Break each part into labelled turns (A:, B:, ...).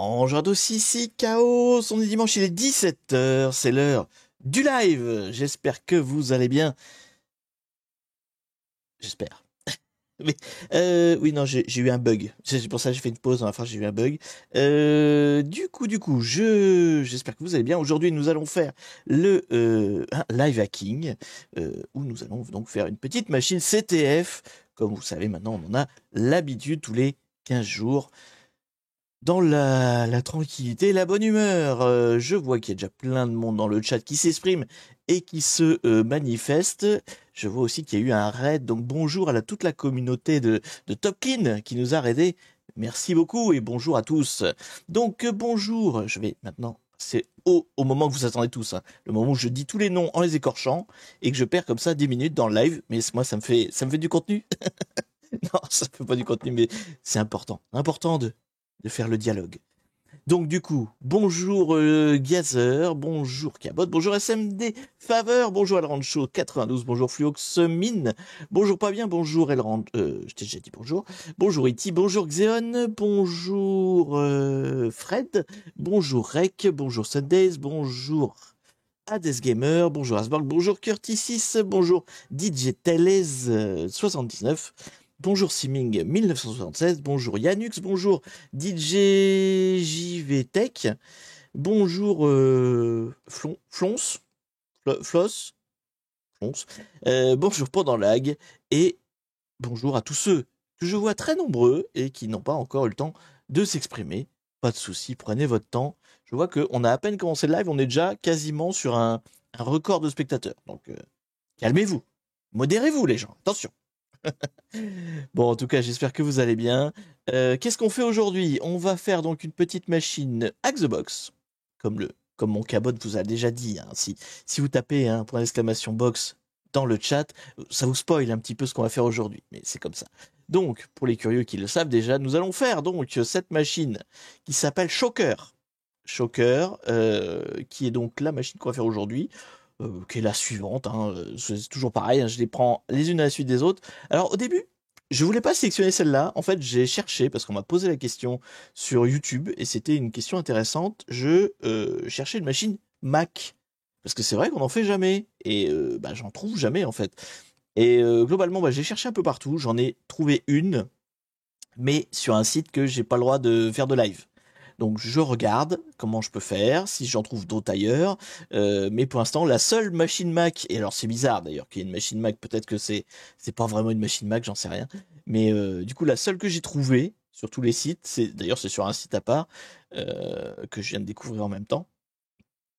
A: Bonjour ici, Chaos, on est dimanche, il est 17h, c'est l'heure du live. J'espère que vous allez bien. J'espère. Mais, oui, non, j'ai eu un bug. C'est pour ça que j'ai fait une pause, enfin j'ai eu un bug. Du coup, j'espère que vous allez bien. Aujourd'hui, nous allons faire un live hacking, où nous allons donc faire une petite machine CTF. Comme vous savez, maintenant, on en a l'habitude tous les 15 jours. Dans la tranquillité et la bonne humeur. Je vois qu'il y a déjà plein de monde dans le chat qui s'exprime et qui se manifeste. Je vois aussi qu'il y a eu un raid, donc bonjour à toute la communauté de Topkin qui nous a raidé. Merci beaucoup et bonjour à tous. Donc bonjour, je vais maintenant, c'est au moment que vous attendez tous, hein, le moment où je dis tous les noms en les écorchant et que je perds comme ça 10 minutes dans le live, mais moi ça me fait du contenu. Non, ça ne fait pas du contenu, mais c'est important de faire le dialogue. Donc du coup, bonjour Gazer, bonjour Cabot, bonjour SMD Faveur, bonjour Elrancho 92, bonjour Fluox Mine, bonjour pas bien, bonjour Elrand, je t'ai déjà dit bonjour, bonjour Iti, bonjour Xeon, bonjour Fred, bonjour Rek, bonjour Sundays, bonjour Hades Gamer, bonjour Asborg, bonjour Curtis6, bonjour DJ Teles 79, bonjour Siming 1976, bonjour Yanux, bonjour DJ JVTech, bonjour Flonce, Floss, Flonce, bonjour Pendant Lag, et bonjour à tous ceux que je vois très nombreux et qui n'ont pas encore eu le temps de s'exprimer. Pas de souci, prenez votre temps. Je vois qu'on a à peine commencé le live, on est déjà quasiment sur un record de spectateurs. Donc, calmez-vous. Modérez-vous, les gens. Attention. Bon, en tout cas, j'espère que vous allez bien. Qu'est-ce qu'on fait aujourd'hui? On va faire donc une petite machine Hack the Box, comme mon cabot vous a déjà dit. Hein. Si vous tapez un point d'exclamation box dans le chat, ça vous spoil un petit peu ce qu'on va faire aujourd'hui, mais c'est comme ça. Donc, pour les curieux qui le savent déjà, nous allons faire donc cette machine qui s'appelle Shocker. Shocker, qui est donc la machine qu'on va faire aujourd'hui, qui est la suivante. Hein. C'est toujours pareil, hein, je les prends les unes à la suite des autres. Alors, au début, je voulais pas sélectionner celle-là. En fait, j'ai cherché parce qu'on m'a posé la question sur YouTube et c'était une question intéressante. Je cherchais une machine Mac parce que c'est vrai qu'on n'en fait jamais et j'en trouve jamais en fait. Et globalement, j'ai cherché un peu partout. J'en ai trouvé une, mais sur un site que j'ai pas le droit de faire de live. Donc je regarde comment je peux faire, si j'en trouve d'autres ailleurs. Mais pour l'instant, la seule machine Mac, et alors c'est bizarre d'ailleurs qu'il y ait une machine Mac, peut-être que c'est pas vraiment une machine Mac, j'en sais rien. Mais du coup, la seule que j'ai trouvée sur tous les sites, c'est sur un site à part que je viens de découvrir en même temps.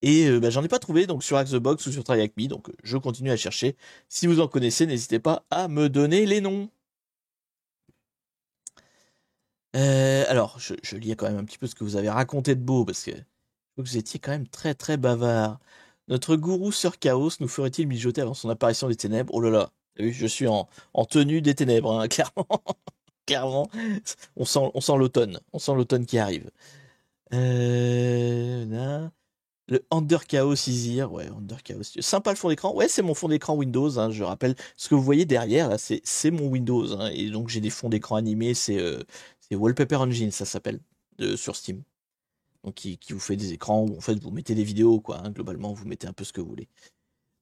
A: Et j'en ai pas trouvé donc sur Hack the Box ou sur Try Hack Me, donc je continue à chercher. Si vous en connaissez, n'hésitez pas à me donner les noms. Alors, je lis quand même un petit peu ce que vous avez raconté de beau, parce que vous étiez quand même très très bavard. Notre gourou Sir Chaos nous ferait-il mijoter avant son apparition des ténèbres? Oh là là, t'as vu, je suis en tenue des ténèbres, hein, clairement. Clairement, on sent l'automne. On sent l'automne qui arrive. Là, le Under Chaos Easier, ouais, Under Chaos. Sympa le fond d'écran. Ouais, c'est mon fond d'écran Windows, hein, je rappelle. Ce que vous voyez derrière, là, c'est mon Windows, hein, et donc j'ai des fonds d'écran animés, c'est Wallpaper Engine, ça s'appelle, sur Steam. Donc qui vous fait des écrans où en fait vous mettez des vidéos, quoi, hein, globalement, vous mettez un peu ce que vous voulez.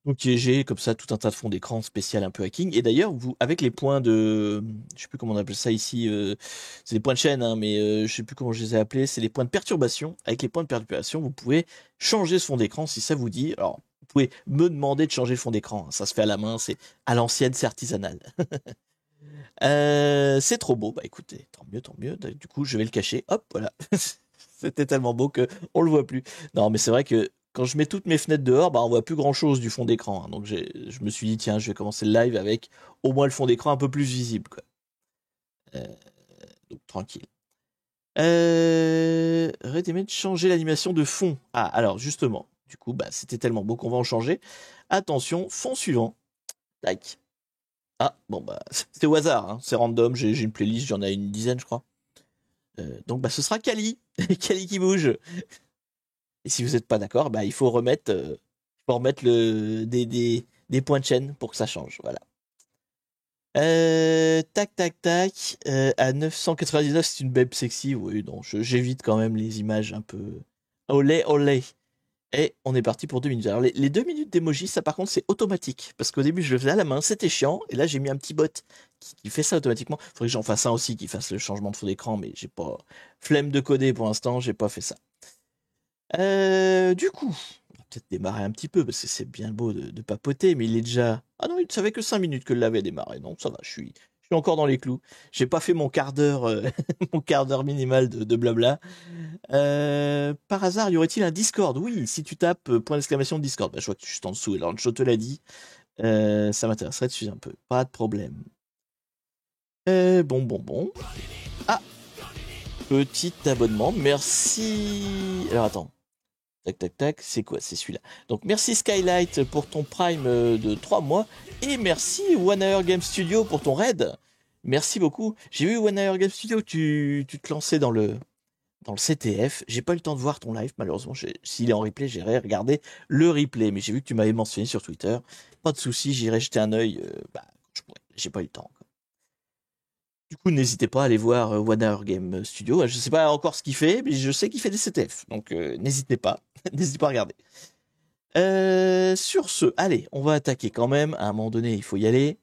A: Donc j'ai comme ça tout un tas de fonds d'écran spécial un peu hacking. Et d'ailleurs, vous avec les points de, je sais plus comment on appelle ça ici, c'est des points de chaîne, hein, mais je sais plus comment je les ai appelés, c'est les points de perturbation. Avec les points de perturbation, vous pouvez changer ce fond d'écran si ça vous dit. Alors, vous pouvez me demander de changer le fond d'écran. Hein. Ça se fait à la main, c'est à l'ancienne, c'est artisanal. C'est trop beau. Bah écoutez, tant mieux, tant mieux. Du coup, je vais le cacher. Hop, voilà. C'était tellement beau que on le voit plus. Non, mais c'est vrai que quand je mets toutes mes fenêtres dehors, on voit plus grand chose du fond d'écran. Hein. Donc je me suis dit, tiens, je vais commencer le live avec au moins le fond d'écran un peu plus visible, quoi. Euh, donc tranquille. Arrêtez de changer l'animation de fond. Ah, alors justement, du coup, c'était tellement beau qu'on va en changer. Attention, fond suivant. Tac. Ah, bon, c'est au hasard, hein. C'est random. J'ai une playlist, j'en ai une dizaine, je crois. Donc, ce sera Kali. Kali qui bouge. Et si vous n'êtes pas d'accord, il faut remettre, des points de chaîne pour que ça change. Voilà. Tac, tac, tac. À 999, c'est une babe sexy. Oui, non, j'évite quand même les images un peu. Olé, olé. Et on est parti pour 2 minutes. Alors, les 2 minutes d'emoji, ça par contre, c'est automatique. Parce qu'au début, je le faisais à la main, c'était chiant. Et là, j'ai mis un petit bot qui fait ça automatiquement. Faudrait que j'en fasse un aussi, qui fasse le changement de fond d'écran. Mais j'ai pas. Flemme de coder pour l'instant, j'ai pas fait ça. Du coup, on va peut-être démarrer un petit peu parce que c'est bien beau de papoter, mais il est déjà. Ah non, ça fait que 5 minutes que je l'avais démarré, donc ça va, je suis encore dans les clous. J'ai pas fait mon quart d'heure, mon quart d'heure minimal de blabla. Par hasard, y aurait-il un Discord? Oui, si tu tapes point d'exclamation Discord, bah, je vois que tu es juste en dessous. Alors, je te l'ai dit, ça m'intéresserait de suivre un peu. Pas de problème. Bon. Ah, petit abonnement, merci. Alors attends. Tac, tac, tac, c'est quoi? C'est celui-là. Donc merci Skylight pour ton Prime de 3 mois. Et merci One Hour Game Studio pour ton raid. Merci beaucoup. J'ai vu One Hour Game Studio, tu te lançais dans le CTF. J'ai pas eu le temps de voir ton live, malheureusement. S'il est en replay, j'irai regarder le replay. Mais j'ai vu que tu m'avais mentionné sur Twitter. Pas de souci, j'irai jeter un œil. J'ai pas eu le temps. Du coup, n'hésitez pas à aller voir One Hour Game Studio. Je sais pas encore ce qu'il fait, mais je sais qu'il fait des CTF. Donc n'hésitez pas. N'hésitez pas à regarder. Sur ce, allez, on va attaquer quand même. À un moment donné, il faut y aller.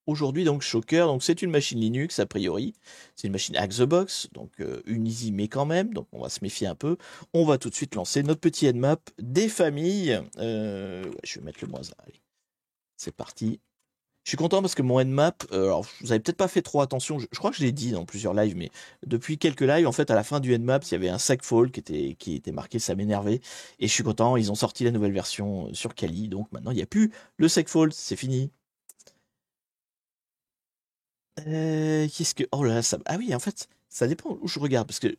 A: Aujourd'hui, donc, Shocker, donc c'est une machine Linux, a priori. C'est une machine Hack the Box, donc une easy, mais quand même. Donc, on va se méfier un peu. On va tout de suite lancer notre petit Nmap des familles. Ouais, je vais mettre le moins 1. Allez, c'est parti. Je suis content parce que mon Nmap, alors vous avez peut-être pas fait trop attention, je crois que je l'ai dit dans plusieurs lives, mais depuis quelques lives, en fait, à la fin du Nmap, il y avait un segfault qui était marqué, ça m'énervait, et je suis content, ils ont sorti la nouvelle version sur Kali, donc maintenant il n'y a plus le segfault, c'est fini. Qu'est-ce que... Oh là là, ça... Ah oui, en fait, ça dépend où je regarde, parce que,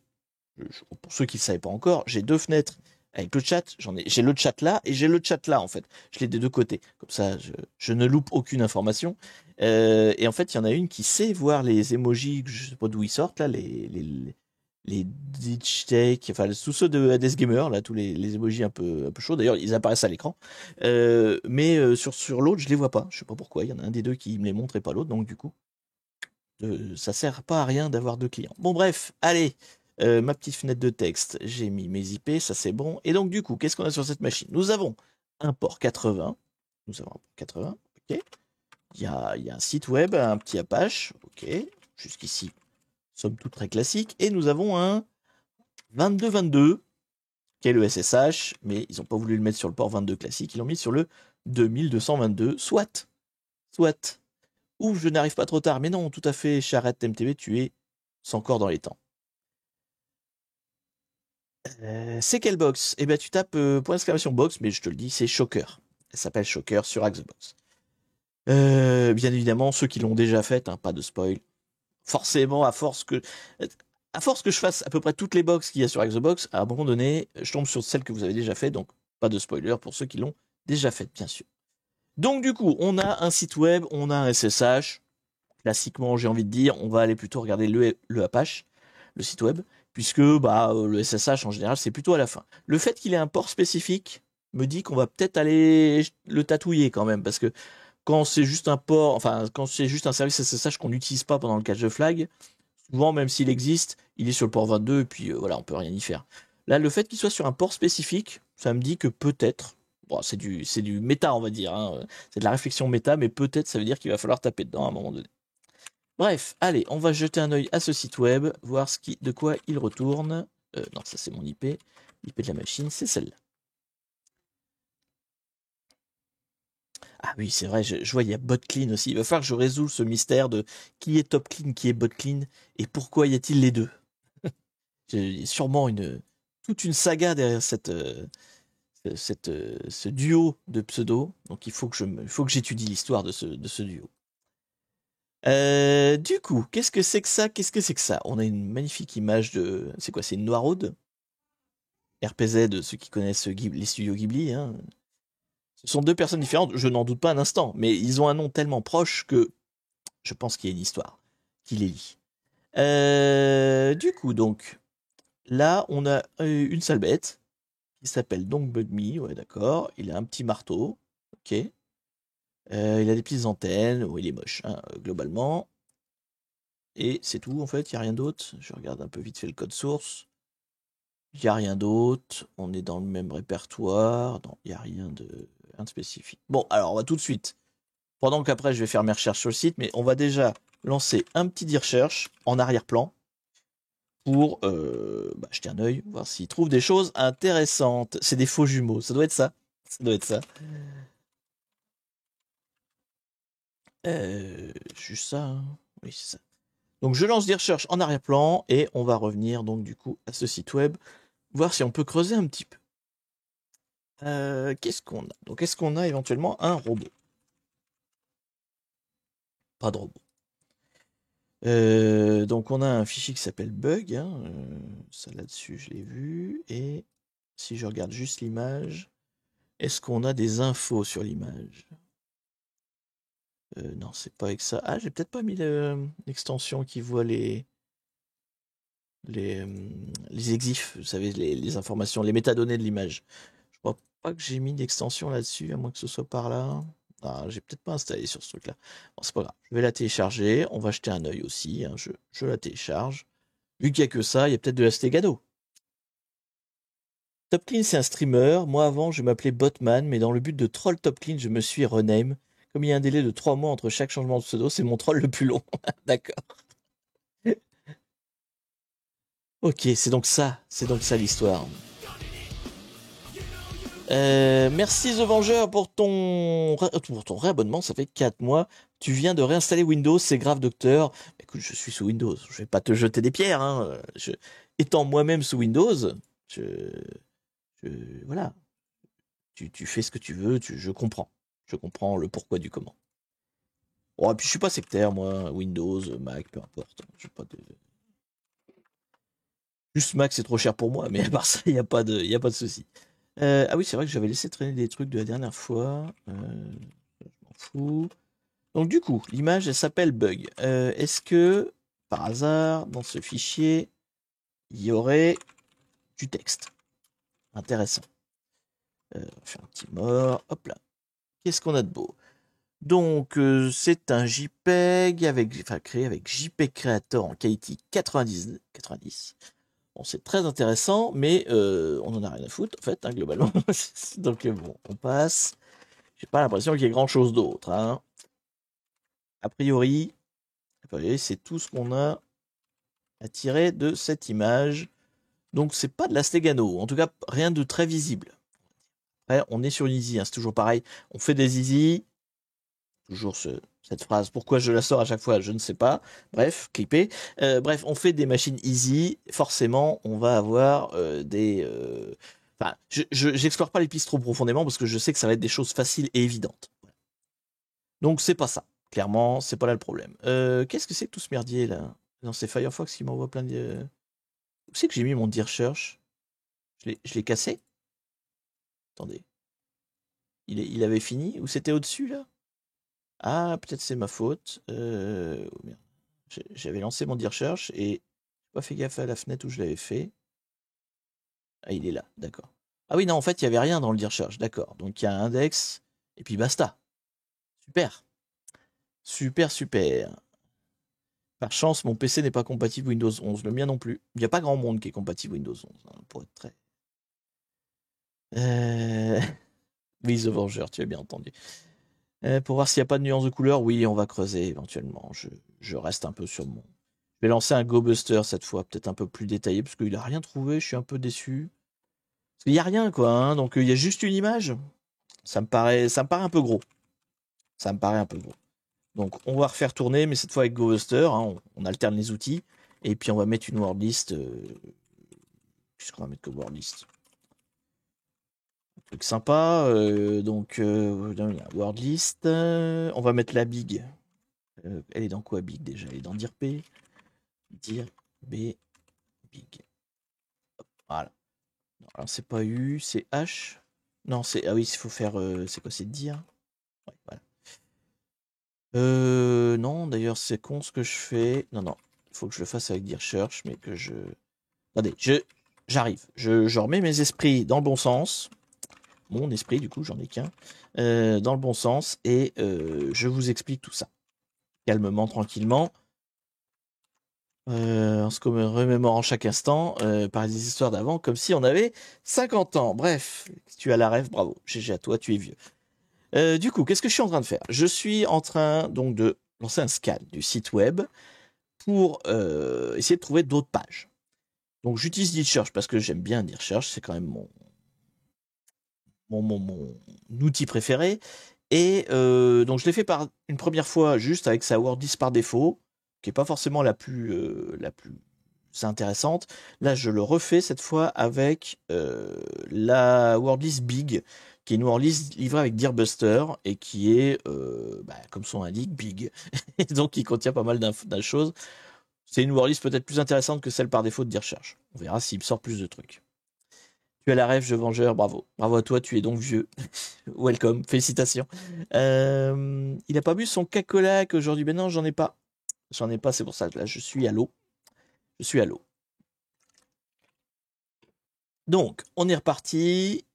A: pour ceux qui ne le savaient pas encore, j'ai 2 fenêtres avec le chat, j'ai le chat là et j'ai le chat là en fait. Je l'ai des 2 côtés. Comme ça, je ne loupe aucune information. Et en fait, il y en a une qui sait voir les emojis, je sais pas d'où ils sortent là, les ditch take, enfin tous ceux de Hades Gamer, là, tous les emojis un peu chauds. D'ailleurs, ils apparaissent à l'écran. Mais sur l'autre, je les vois pas. Je sais pas pourquoi. Il y en a un des deux qui me les montre et pas l'autre. Donc du coup, ça sert pas à rien d'avoir 2 clients. Bon bref, allez. Ma petite fenêtre de texte, j'ai mis mes IP, ça c'est bon. Et donc du coup, qu'est-ce qu'on a sur cette machine? Nous avons un port 80. Nous avons un port 80, ok. Il y a un site web, un petit Apache, ok. Jusqu'ici, somme toute très classique. Et nous avons un 2222, qui est le SSH, mais ils n'ont pas voulu le mettre sur le port 22 classique, ils l'ont mis sur le 2222, soit. Ou je n'arrive pas trop tard, mais non, tout à fait, Charrette MTV, tu es encore dans les temps. C'est quelle box? Eh ben tu tapes point d'exclamation box, mais je te le dis, c'est Shocker. Elle s'appelle Shocker sur Xbox. Bien évidemment, ceux qui l'ont déjà fait, hein, pas de spoil. Forcément, à force que je fasse à peu près toutes les box qu'il y a sur Xbox, à un moment donné, je tombe sur celles que vous avez déjà fait, donc pas de spoiler pour ceux qui l'ont déjà fait, bien sûr. Donc du coup, on a un site web, on a un SSH. Classiquement, j'ai envie de dire, on va aller plutôt regarder le Apache, le site web, puisque le SSH en général, c'est plutôt à la fin. Le fait qu'il ait un port spécifique me dit qu'on va peut-être aller le tatouiller quand même, parce que quand c'est juste un port, enfin, quand c'est juste un service SSH qu'on n'utilise pas pendant le cache de flag, souvent, même s'il existe, il est sur le port 22, et puis voilà, on peut rien y faire. Là, le fait qu'il soit sur un port spécifique, ça me dit que peut-être, bon, c'est du méta, on va dire, hein, c'est de la réflexion méta, mais peut-être ça veut dire qu'il va falloir taper dedans à un moment donné. Bref, allez, on va jeter un œil à ce site web, voir de quoi il retourne. Non, ça c'est mon IP. L'IP de la machine, c'est celle-là. Ah oui, c'est vrai, je vois, il y a BotClean aussi. Il va falloir que je résolve ce mystère de qui est TopClean, qui est BotClean, et pourquoi y a-t-il les deux. Il y a sûrement toute une saga derrière ce duo de pseudo. Donc il faut que j'étudie l'histoire de ce duo. Du coup, qu'est-ce que c'est que ça? Qu'est-ce que c'est que ça? On a une magnifique image de... C'est quoi? C'est une noiraude? RPZ, ceux qui connaissent les studios Ghibli, hein. Ce sont 2 personnes différentes, je n'en doute pas un instant, mais ils ont un nom tellement proche que je pense qu'il y a une histoire qui les lie. Du coup, donc, là, on a une sale bête qui s'appelle donc Bug Me, ouais, d'accord. Il a un petit marteau, ok. Il a des petites antennes. Oh, il est moche, hein, globalement. Et c'est tout, en fait. Il n'y a rien d'autre. Je regarde un peu vite fait le code source. Il n'y a rien d'autre. On est dans le même répertoire. Non, il n'y a rien de spécifique. Bon, alors, on va tout de suite. Pendant qu'après, je vais faire mes recherches sur le site. Mais on va déjà lancer un petit dit recherche en arrière-plan pour jeter un œil, voir s'il trouve des choses intéressantes. C'est des faux jumeaux, ça doit être ça. Ça doit être ça. Juste ça, hein. Oui, c'est ça. Donc je lance des recherches en arrière-plan et on va revenir donc du coup à ce site web, voir si on peut creuser un petit peu. Qu'est-ce qu'on a? Donc est-ce qu'on a éventuellement un robot? Pas de robot. Donc on a un fichier qui s'appelle bug, hein, ça là-dessus je l'ai vu, et si je regarde juste l'image, est-ce qu'on a des infos sur l'image? Non, c'est pas avec ça. Ah, j'ai peut-être pas mis l'extension qui voit les exifs, vous savez, les informations, les métadonnées de l'image. Je crois pas que j'ai mis d'extension là-dessus, à moins que ce soit par là. Ah, j'ai peut-être pas installé sur ce truc-là. Bon, c'est pas grave. Je vais la télécharger. On va jeter un œil aussi, hein. Je la télécharge. Vu qu'il n'y a que ça, il y a peut-être de la Stegano. TopClean, c'est un streamer. Moi, avant, je m'appelais Botman, mais dans le but de troll TopClean, je me suis rename. Comme il y a un délai de 3 mois entre chaque changement de pseudo, c'est mon troll le plus long. D'accord. Ok, c'est donc ça l'histoire. Merci The Venger pour ton réabonnement, ça fait 4 mois. Tu viens de réinstaller Windows, c'est grave docteur. Écoute, je suis sous Windows, je vais pas te jeter des pierres, hein. Étant moi-même sous Windows, voilà. Tu fais ce que tu veux, je comprends. Je comprends le pourquoi du comment. Bon, et puis je suis pas sectaire, moi, Windows, Mac, peu importe. Juste Mac, c'est trop cher pour moi, mais à part ça, il n'y a pas de souci. Ah oui, c'est vrai que j'avais laissé traîner des trucs de la dernière fois. Je m'en fous. Donc du coup, l'image, elle s'appelle bug. Est-ce que, par hasard, dans ce fichier, il y aurait du texte intéressant? On va faire un petit mort. Hop là. Qu'est-ce qu'on a de beau? Donc, c'est un JPEG créé avec JPEG Creator en qualité 90. Bon, c'est très intéressant, mais on en a rien à foutre, en fait, hein, globalement. Donc, bon, on passe. J'ai pas l'impression qu'il y ait grand-chose d'autre, hein. A priori, c'est tout ce qu'on a à tirer de cette image. Donc, c'est pas de la Stegano. En tout cas, rien de très visible. Après, on est sur une easy, hein, c'est toujours pareil. On fait des easy. Toujours cette phrase, pourquoi je la sors à chaque fois, je ne sais pas. Bref, clipper. Bref, on fait des machines easy. Forcément, on va avoir des... Enfin, j'explore pas les pistes trop profondément parce que je sais que ça va être des choses faciles et évidentes. Donc, c'est pas ça. Clairement, c'est pas là le problème. Qu'est-ce que c'est que tout ce merdier là? Non, c'est Firefox qui m'envoie plein de... Où c'est que j'ai mis mon dire search? Je l'ai cassé? Attendez. Il avait fini? Ou c'était au-dessus là? Ah, peut-être c'est ma faute. Oh merde. J'avais lancé mon dire recherche et j'ai pas fait gaffe à la fenêtre où je l'avais fait. Ah, il est là, d'accord. Ah oui, non, en fait, il y avait rien dans le dire recherche, d'accord. Donc il y a un index et puis basta. Super. Super, super. Par chance, mon PC n'est pas compatible Windows 11, le mien non plus. Il n'y a pas grand monde qui est compatible Windows 11, hein, pour être très... Oui, The Venger, tu as bien entendu. Pour voir s'il n'y a pas de nuance de couleur, oui, on va creuser éventuellement. Je reste un peu sur mon... Je vais lancer un GoBuster cette fois, peut-être un peu plus détaillé, parce qu'il a rien trouvé, je suis un peu déçu. Parce qu'il n'y a rien, quoi, hein, donc il y a juste une image. Ça me paraît un peu gros. Ça me paraît un peu gros. Donc on va refaire tourner, mais cette fois avec GoBuster, hein, on alterne les outils, et puis on va mettre une word list. Qu'est-ce qu'on va mettre comme word list? Un truc sympa, word list. On va mettre la big. Elle est dans quoi, big, déjà? Elle est dans dir P. Dire B big. Voilà. Alors c'est pas U, c'est H. Non, c'est... Ah oui, il faut faire... c'est quoi, c'est dire? Ouais, voilà. Non, d'ailleurs, c'est con ce que je fais. Non. Il faut que je le fasse avec dire search, mais que je... Attendez, j'arrive. Je remets mes esprits dans le bon sens. mon esprit, du coup, j'en ai qu'un, dans le bon sens, et je vous explique tout ça. Calmement, tranquillement, en se remémorant chaque instant par les histoires d'avant, comme si on avait 50 ans. Bref, si tu as la rêve, bravo, GG à toi, tu es vieux. Du coup, qu'est-ce que je suis en train de faire? Je suis en train donc de lancer un scan du site web pour essayer de trouver d'autres pages. Donc j'utilise DeepSearch parce que j'aime bien DeepSearch, c'est quand même mon outil préféré. Et donc je l'ai fait par une première fois juste avec sa WordList par défaut, qui est pas forcément la plus intéressante. Là, je le refais cette fois avec la WordList Big, qui est une WordList livrée avec Deerbuster et qui est, comme son indique, big. Et donc qui contient pas mal de choses. C'est une WordList peut-être plus intéressante que celle par défaut de DeerSearch. On verra s'il me sort plus de trucs. Tu as la rêve, jeu vengeur, bravo. Bravo à toi, tu es donc vieux. Welcome, félicitations. Il a pas bu son cacolac aujourd'hui. Ben non, j'en ai pas. J'en ai pas, c'est pour ça que là, je suis à l'eau. Je suis à l'eau. Donc, on est reparti.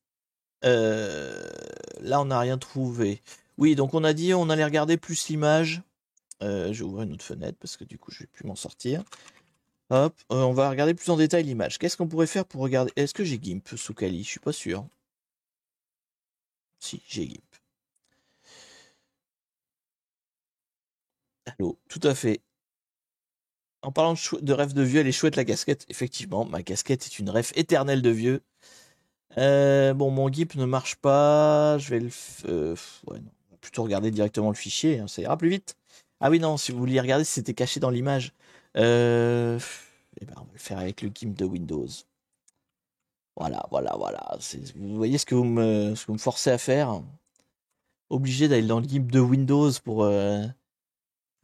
A: Là, on n'a rien trouvé. Oui, donc on a dit on allait regarder plus l'image. Je vais ouvrir une autre fenêtre parce que du coup, je vais plus m'en sortir. Hop, on va regarder plus en détail l'image. Qu'est-ce qu'on pourrait faire pour regarder? Est-ce que j'ai GIMP sous Kali? Je suis pas sûr. Si, j'ai GIMP. Allô, tout à fait. En parlant de rêve de vieux, elle est chouette la casquette. Effectivement, ma casquette est une rêve éternelle de vieux. Bon, mon GIMP ne marche pas. Je vais le... ouais, non. On va plutôt regarder directement le fichier. Hein, ça ira plus vite. Ah oui, non, si vous vouliez regarder si c'était caché dans l'image. Eh ben, on va le faire avec le GIMP de Windows. Voilà, voilà, voilà. Vous voyez ce que vous me forcez à faire? Obligé d'aller dans le GIMP de Windows pour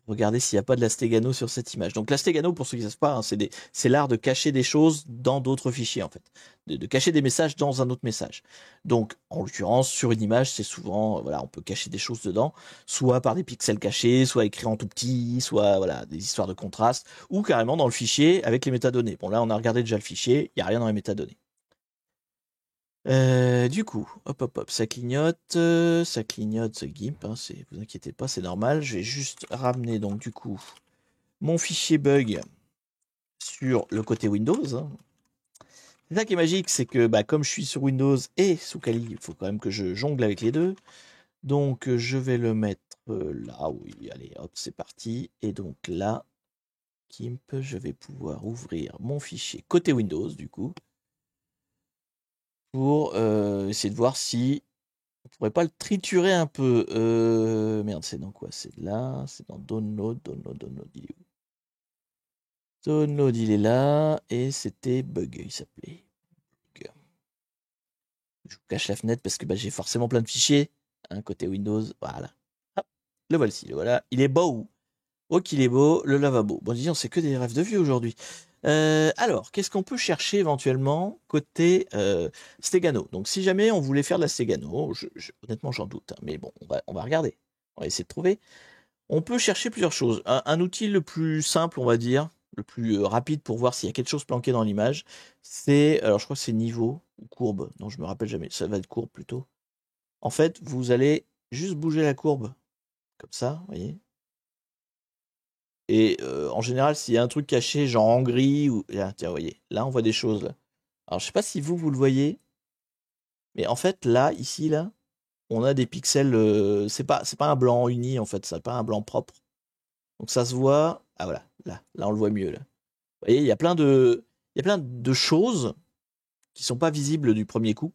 A: regarder s'il n'y a pas de la Stegano sur cette image. Donc la Stegano, pour ceux qui ne savent pas, hein, c'est l'art de cacher des choses dans d'autres fichiers, en fait. De cacher des messages dans un autre message. Donc, en l'occurrence, sur une image, c'est souvent, voilà, on peut cacher des choses dedans, soit par des pixels cachés, soit écrits en tout petit, soit, voilà, des histoires de contraste, ou carrément dans le fichier avec les métadonnées. Bon, là, on a regardé déjà le fichier, il n'y a rien dans les métadonnées. Du coup, hop hop hop, ça clignote ce GIMP, hein, vous inquiétez pas, c'est normal. Je vais juste ramener donc du coup mon fichier bug sur le côté Windows. Hein. C'est ça qui est magique, c'est que comme je suis sur Windows et sous Kali, il faut quand même que je jongle avec les deux. Donc je vais le mettre là, oui, allez hop, c'est parti. Et donc là, GIMP, je vais pouvoir ouvrir mon fichier côté Windows du coup. Pour essayer de voir si on pourrait pas le triturer un peu. Merde, c'est dans quoi? C'est là, c'est dans Download, il est où? Download, il est là, et c'était Bug, il s'appelait. Bug. Je vous cache la fenêtre parce que j'ai forcément plein de fichiers, hein, côté Windows, voilà. Hop, le voici, le voilà. Il est beau. Oh, qu'il est beau, le lavabo. Bon, disons, c'est que des rêves de vieux aujourd'hui. Alors, qu'est-ce qu'on peut chercher éventuellement côté Stegano? Donc, si jamais on voulait faire de la Stegano, honnêtement, j'en doute, hein, mais bon, on va regarder. On va essayer de trouver. On peut chercher plusieurs choses. Un outil le plus simple, on va dire, le plus rapide pour voir s'il y a quelque chose planqué dans l'image, c'est, alors je crois que c'est niveau ou courbe. Non, je me rappelle jamais. Ça va être courbe plutôt. En fait, vous allez juste bouger la courbe comme ça, vous voyez. Et en général, s'il y a un truc caché, genre en gris, ou là, tiens, vous voyez, là on voit des choses. Là. Alors je sais pas si vous le voyez, mais en fait là, ici là, on a des pixels. C'est pas un blanc uni en fait, c'est pas un blanc propre. Donc ça se voit. Ah voilà, là on le voit mieux là. Vous voyez, il y a plein de choses qui sont pas visibles du premier coup,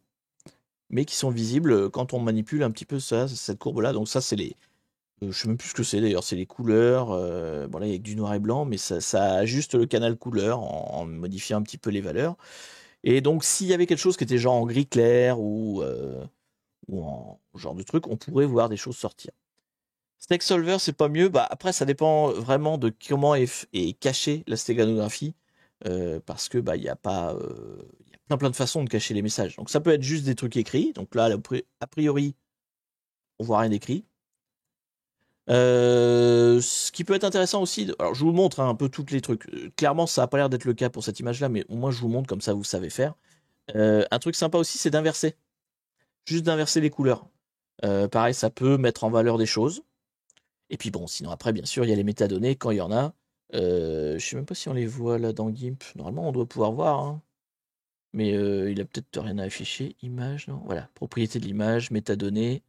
A: mais qui sont visibles quand on manipule un petit peu cette courbe là. Donc ça c'est les je sais même plus ce que c'est d'ailleurs, c'est les couleurs. Bon là il y a que du noir et blanc, mais ça ajuste le canal couleur en modifiant un petit peu les valeurs. Et donc s'il y avait quelque chose qui était genre en gris clair ou en genre de truc, on pourrait voir des choses sortir. Stack Solver c'est pas mieux. Après ça dépend vraiment de comment est cachée la stéganographie, parce que il y a pas, il y a plein de façons de cacher les messages. Donc ça peut être juste des trucs écrits. Donc là a priori on voit rien d'écrit. Ce qui peut être intéressant aussi, alors je vous montre un peu tous les trucs. Clairement, ça n'a pas l'air d'être le cas pour cette image-là, mais au moins je vous montre comme ça, vous savez faire. Un truc sympa aussi, c'est d'inverser. juste d'inverser les couleurs. Pareil, ça peut mettre en valeur des choses. Et puis bon, sinon après, bien sûr, il y a les métadonnées quand il y en a. Je sais même pas si on les voit là dans GIMP. Normalement, on doit pouvoir voir, hein. Mais il a peut-être rien à afficher. Image, non? Voilà, propriété de l'image, métadonnées,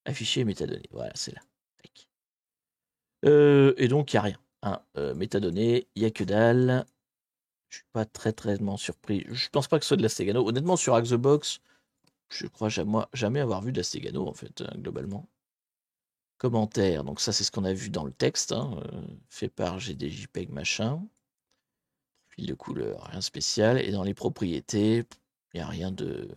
A: afficher métadonnées. Voilà, c'est là. Tac. Et donc, il n'y a rien. Hein. Métadonnées, il n'y a que dalle. Je suis pas très surpris. Je pense pas que ce soit de la Stegano. Honnêtement, sur Hack-the-Box, je crois jamais avoir vu de la Stegano, en fait, globalement. Commentaires, donc ça, c'est ce qu'on a vu dans le texte, hein, fait par GDJPEG machin. Fil de couleur, rien de spécial. Et dans les propriétés, il n'y a rien de.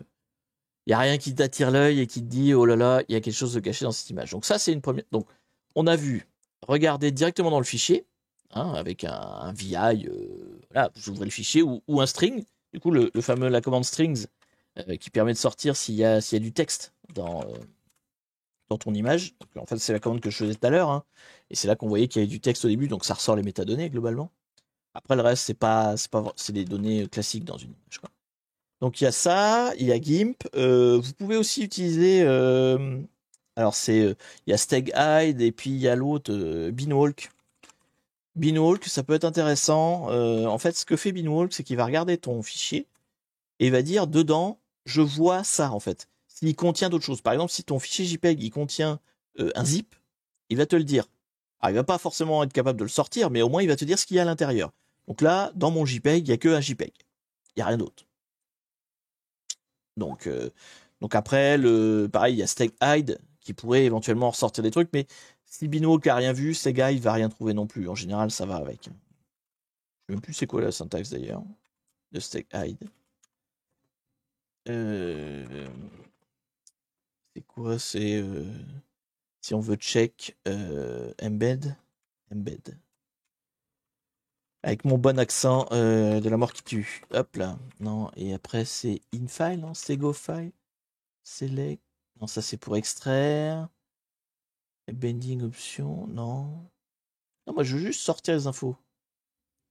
A: Il n'y a rien qui t'attire l'œil et qui te dit oh là là, il y a quelque chose de caché dans cette image. Donc ça, c'est une première. Donc, on a vu regarder directement dans le fichier, hein, avec un VI, voilà, vous ouvrez le fichier ou un string. Du coup, le fameux la commande strings qui permet de sortir s'il y a du texte dans ton image. Donc, en fait, c'est la commande que je faisais tout à l'heure, hein, et c'est là qu'on voyait qu'il y avait du texte au début, donc ça ressort les métadonnées globalement. Après, le reste, c'est des données classiques dans une image, quoi. Donc il y a ça, il y a GIMP. Vous pouvez aussi utiliser. Alors il y a StegHide et puis il y a l'autre Beanwalk. Beanwalk, ça peut être intéressant. En fait, ce que fait Beanwalk, c'est qu'il va regarder ton fichier et il va dire dedans, je vois ça en fait. S'il contient d'autres choses. Par exemple, si ton fichier JPEG il contient un zip, il va te le dire. Alors il va pas forcément être capable de le sortir, mais au moins il va te dire ce qu'il y a à l'intérieur. Donc là, dans mon JPEG, il n'y a que un JPEG. Il n'y a rien d'autre. Donc, après, pareil, il y a StegHide qui pourrait éventuellement ressortir des trucs, mais si Binwalk a rien vu, StegHide va rien trouver non plus. En général, ça va avec. Je sais même plus c'est quoi la syntaxe d'ailleurs de StegHide. C'est quoi? C'est si on veut check embed. Avec mon bon accent de la mort qui tue. Hop là. Non, et après c'est infile, non? Stegofile. Select. Non, ça c'est pour extraire. Bending option, non. Non, moi je veux juste sortir les infos.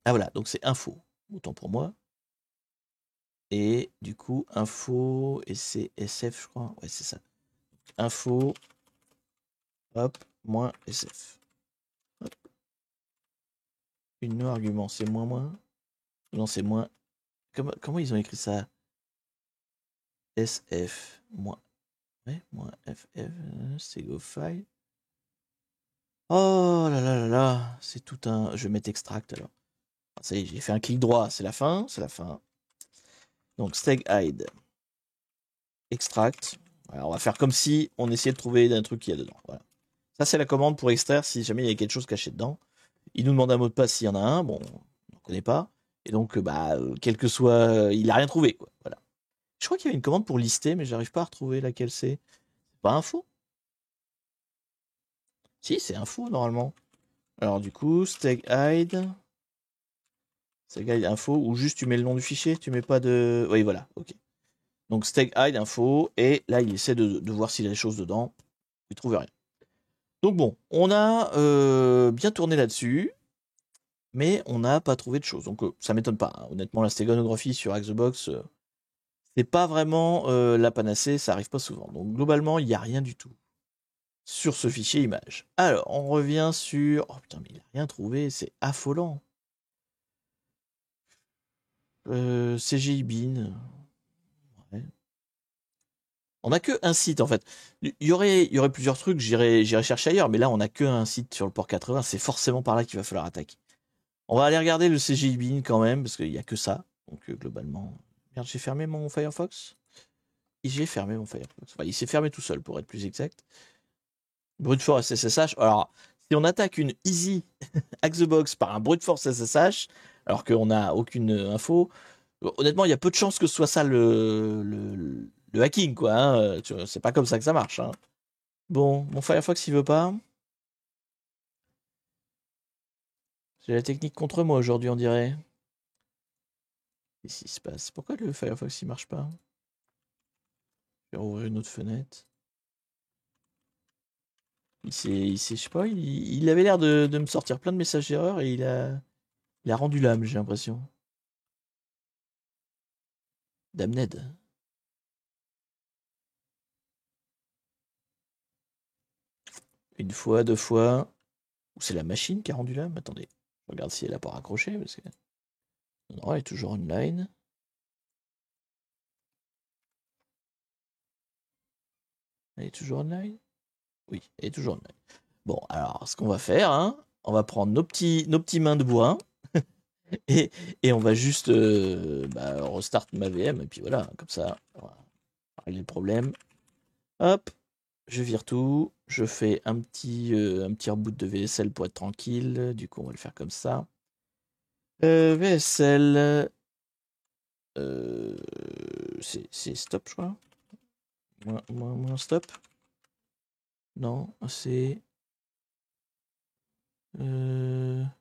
A: Ah voilà, donc c'est info. Autant pour moi. Et du coup, info, et c'est SF, je crois. Ouais, c'est ça. Info, hop, moins SF. Hop. Une argument, c'est moins. Non, c'est moins. Comment ils ont écrit ça? SF, moins. Ouais, moins FF, c'est go file. Oh là là là là, c'est tout un. Je vais mettre extract alors. Ça y est, j'ai fait un clic droit, c'est la fin. Donc StegHide. Extract. Voilà, on va faire comme si on essayait de trouver un truc qu'il y a dedans. Voilà. Ça, c'est la commande pour extraire si jamais il y a quelque chose caché dedans. Il nous demande un mot de passe s'il y en a un. Bon, on ne connaît pas. Et donc, quel que soit. Il n'a rien trouvé, quoi. Voilà. Je crois qu'il y avait une commande pour lister, mais j'arrive pas à retrouver laquelle c'est. C'est pas info? Si, c'est info, normalement. Alors, du coup, StegHide. StegHide info, ou juste tu mets le nom du fichier, tu mets pas de. Oui, voilà, ok. Donc, StegHide info, et là, il essaie de voir s'il y a des choses dedans. Il trouve rien. Donc bon, on a bien tourné là-dessus, mais on n'a pas trouvé de choses. Donc ça m'étonne pas, hein. Honnêtement, la stégonographie sur Hack the Box, c'est pas vraiment la panacée, ça arrive pas souvent. Donc globalement, il n'y a rien du tout sur ce fichier image. Alors, on revient sur... Oh putain, mais il n'a rien trouvé, c'est affolant. CGI Bin. Ouais. On n'a que un site en fait. Il y aurait plusieurs trucs, j'irai chercher ailleurs, mais là on n'a que un site sur le port 80, c'est forcément par là qu'il va falloir attaquer. On va aller regarder le CGI Bin quand même, parce qu'il n'y a que ça. Donc globalement... Merde, j'ai fermé mon Firefox. J'ai fermé mon Firefox. Enfin, il s'est fermé tout seul, pour être plus exact. Brute force SSH. Alors, si on attaque une easy hack the box par un brute force SSH, alors qu'on n'a aucune info, honnêtement, il y a peu de chances que ce soit ça le hacking, quoi. Hein. C'est pas comme ça que ça marche. Hein. Bon, mon Firefox, il veut pas. J'ai la technique contre moi aujourd'hui, on dirait. Qu'est-ce qui se passe? Pourquoi le Firefox, il marche pas? Je vais rouvrir une autre fenêtre. Je sais pas, il avait l'air de me sortir plein de messages d'erreur et il a rendu l'âme, j'ai l'impression. Damned. Une fois, deux fois. Ou c'est la machine qui a rendu là? Mais attendez, je regarde si elle a pas raccroché. Parce que... Non, elle est toujours online. Elle est toujours online? Oui, elle est toujours online. Bon, alors, ce qu'on va faire, hein, on va prendre nos petits mains de bois et, et on va juste restart ma VM. Et puis voilà, comme ça, on va régler le problème. Hop, je vire tout. Je fais un petit reboot de VSL pour être tranquille. Du coup, on va le faire comme ça. VSL, c'est stop, je crois. Moins stop. Non, c'est... Ah,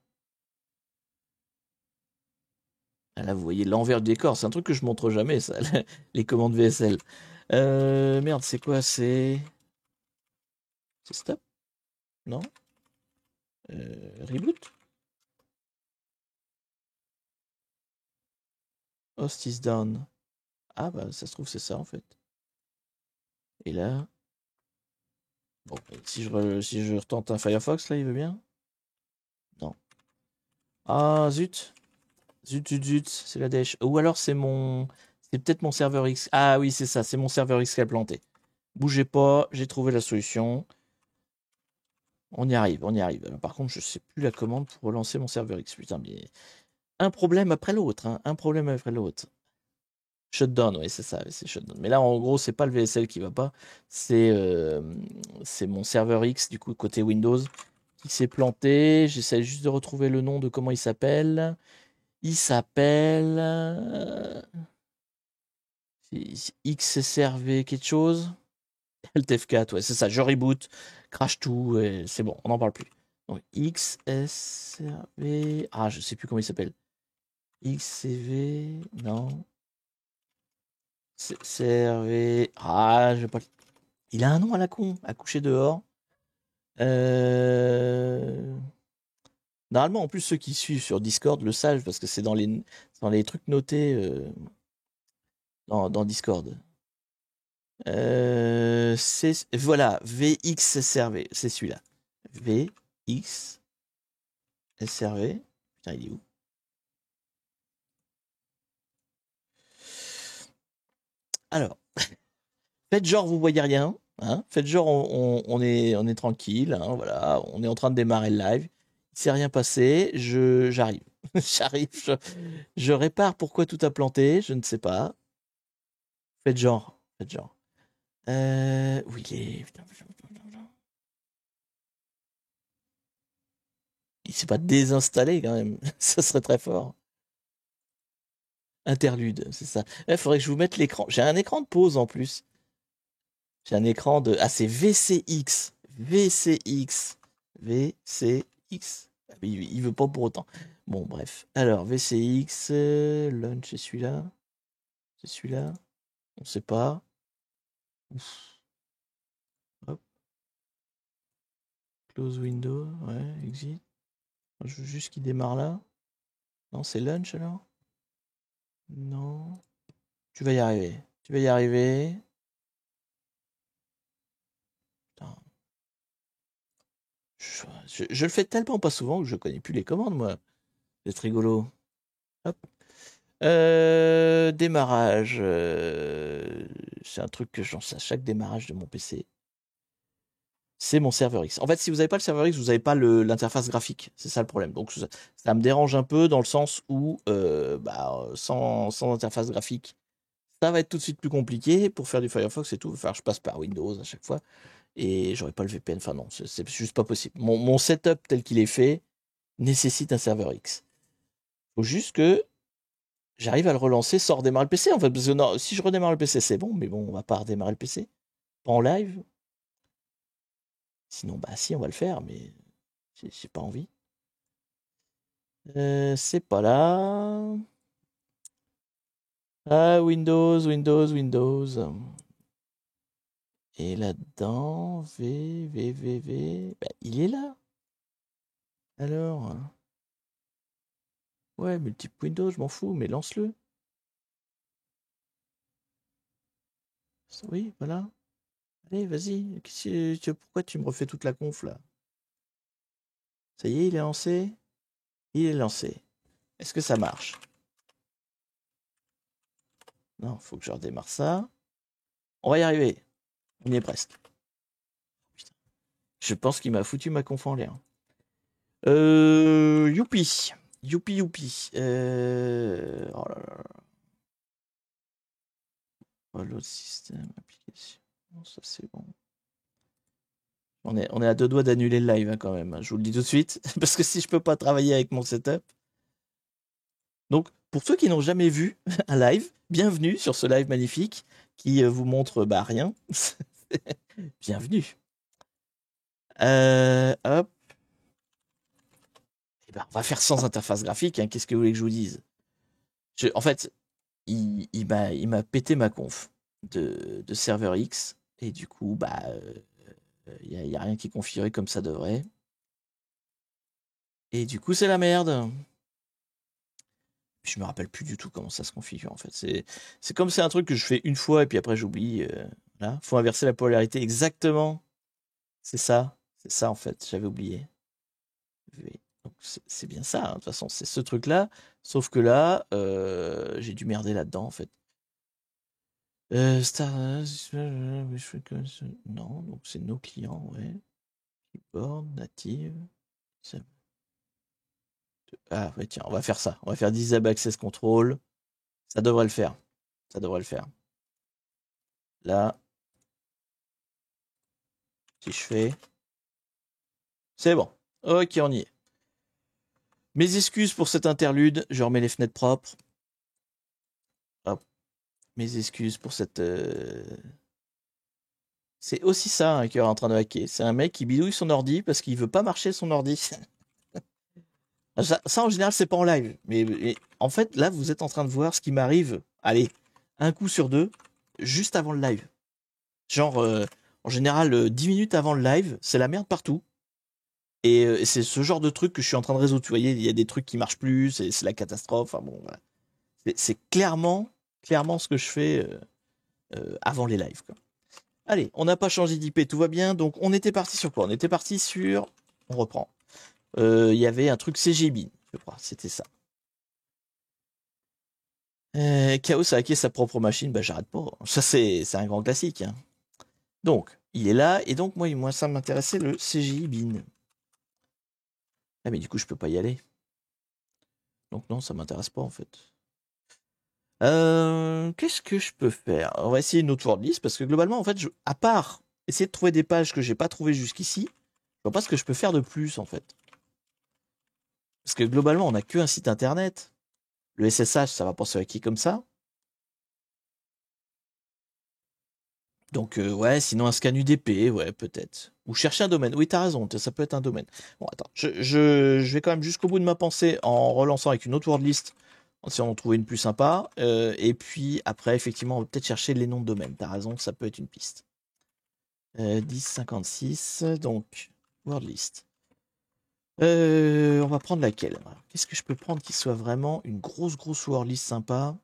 A: là, vous voyez l'envers du décor. C'est un truc que je montre jamais, ça, les commandes VSL. Merde, c'est quoi? C'est stop? Non? Reboot? Host is down. Ah, bah, ça se trouve, c'est ça, en fait. Et là... Bon, si je retente un Firefox, là, il veut bien? Non. Ah, zut. Zut, c'est la dèche. Ou alors c'est mon... C'est peut-être mon serveur X. Ah oui, c'est ça, c'est mon serveur X qui a planté. Bougez pas, j'ai trouvé la solution. On y arrive, on y arrive. Alors, par contre, je sais plus la commande pour relancer mon serveur X. Putain, mais... Un problème après l'autre, hein. Un problème après l'autre. Shutdown, oui, c'est ça, c'est shutdown. Mais là, en gros, c'est pas le VSL qui va pas. C'est mon serveur X, du coup, côté Windows, qui s'est planté. J'essaie juste de retrouver le nom de comment il s'appelle. Il s'appelle... XSRV quelque chose. Alt F4, ouais, c'est ça. Je reboot, crash tout, et c'est bon, on n'en parle plus. Donc XSRV. Ah, je sais plus comment il s'appelle. XCV. Non. CRV. Ah, je vais pas. Il a un nom à la con, à coucher dehors. Euh... Normalement, en plus, ceux qui suivent sur Discord le savent parce que c'est dans les trucs notés dans Discord. Voilà, VXSRV, c'est celui-là. VXSRV. Putain, il est où? Alors, faites genre vous voyez rien, hein. Faites genre on est tranquille, hein, voilà, on est en train de démarrer le live. Il s'est rien passé, j'arrive. J'arrive, je répare pourquoi tout a planté, je ne sais pas. Faites genre, faites genre. Où il est? Putain, il s'est pas désinstallé quand même. Ça serait très fort. Interlude, c'est ça. Il faudrait que je vous mette l'écran. J'ai un écran de pause en plus. J'ai un écran de... Ah, c'est VCX. VCX. VCX. Ah, mais il veut pas pour autant. Bon, bref. Alors, VCX. Launch, c'est celui-là. C'est celui-là. On sait pas. Ouf. Hop. Close window. Ouais, exit. Je veux juste qu'il démarre là. Non, c'est launch alors? Non. Tu vas y arriver. Tu vas y arriver. Putain. Je le fais tellement pas souvent que je connais plus les commandes, moi. C'est rigolo. Hop. Démarrage. C'est un truc que je lance à chaque démarrage de mon PC. C'est mon serveur X. En fait, si vous n'avez pas le serveur X, vous n'avez pas l'interface graphique. C'est ça le problème. Donc ça me dérange un peu dans le sens où sans interface graphique, ça va être tout de suite plus compliqué pour faire du Firefox et tout. Enfin, je passe par Windows à chaque fois et j'aurai pas le VPN. Enfin non, c'est juste pas possible. Mon setup tel qu'il est fait nécessite un serveur X. Faut juste que j'arrive à le relancer sans redémarrer le PC en fait. Parce que non, si je redémarre le PC, c'est bon, mais bon, on va pas redémarrer le PC. Pas en live. Sinon, bah si, on va le faire, mais j'ai pas envie. C'est pas là. Ah, Windows. Et là-dedans, V. Bah, il est là. Alors. Ouais, multiple Windows, je m'en fous, mais lance-le. Oui, voilà. Allez, vas-y. Pourquoi tu me refais toute la conf là? Ça y est, il est lancé? Il est lancé. Est-ce que ça marche? Non, faut que je redémarre ça. On va y arriver. On y est presque. Putain. Je pense qu'il m'a foutu ma conf en l'air. Youpi. Youpi, youpi. Oh là là. L'autre système, application. Ça, c'est bon. On est à deux doigts d'annuler le live hein, quand même. Je vous le dis tout de suite. Parce que si je peux pas travailler avec mon setup. Donc, pour ceux qui n'ont jamais vu un live, bienvenue sur ce live magnifique qui vous montre rien. Bienvenue. Hop. Eh ben, on va faire sans interface graphique. Hein. Qu'est-ce que vous voulez que je vous dise? En fait, il m'a pété ma conf de serveur X. Et du coup, il n'y a rien qui est configuré comme ça devrait. Et du coup, c'est la merde. Je me rappelle plus du tout comment ça se configure en fait. C'est comme c'est un truc que je fais une fois et puis après j'oublie. Là, faut inverser la polarité exactement. C'est ça en fait. J'avais oublié. Donc c'est bien ça. Hein. De toute façon, c'est ce truc-là. Sauf que là, j'ai dû merder là-dedans en fait. Star... Non, donc c'est nos clients, ouais. Keyboard, native. Ah ouais, tiens, on va faire ça. On va faire Disable Access Control. Ça devrait le faire. Ça devrait le faire. Là, si je fais... C'est bon. Ok, on y est. Mes excuses pour cet interlude. Je remets les fenêtres propres. Hop. Mes excuses pour cette... C'est aussi ça qui est en train de hacker. C'est un mec qui bidouille son ordi parce qu'il veut pas marcher son ordi. Ça, en général, c'est pas en live. Mais en fait, là, vous êtes en train de voir ce qui m'arrive. Allez, un coup sur deux, juste avant le live. Genre, en général, 10 minutes avant le live, c'est la merde partout. Et c'est ce genre de truc que je suis en train de résoudre. Vous voyez, il y a des trucs qui marchent plus, c'est la catastrophe. Enfin bon, voilà. C'est clairement ce que je fais avant les lives. Quoi. Allez, on n'a pas changé d'IP, tout va bien. Donc on était parti sur quoi? On était parti sur... On reprend. Il y avait un truc CGBin, je crois, c'était ça. Chaos a hacké sa propre machine, j'arrête pas. Ça c'est un grand classique. Hein. Donc, il est là, et donc moi ça m'intéressait le CGI bin. Ah mais du coup je peux pas y aller. Donc non, ça m'intéresse pas en fait. Qu'est-ce que je peux faire? On va essayer une autre wordlist parce que globalement, en fait, à part essayer de trouver des pages que j'ai pas trouvées jusqu'ici, je vois pas ce que je peux faire de plus en fait. Parce que globalement, on n'a qu'un site internet. Le SSH, ça va pas se hacker comme ça. Donc ouais, sinon un scan UDP, ouais, peut-être. Ou chercher un domaine. Oui, t'as raison, ça peut être un domaine. Bon, attends, je vais quand même jusqu'au bout de ma pensée en relançant avec une autre wordlist, en essayant d'en trouver une plus sympa. Et puis après, effectivement, on va peut-être chercher les noms de domaine. T'as raison, ça peut être une piste. 1056, donc wordlist. On va prendre laquelle? Qu'est-ce que je peux prendre qui soit vraiment une grosse wordlist sympa?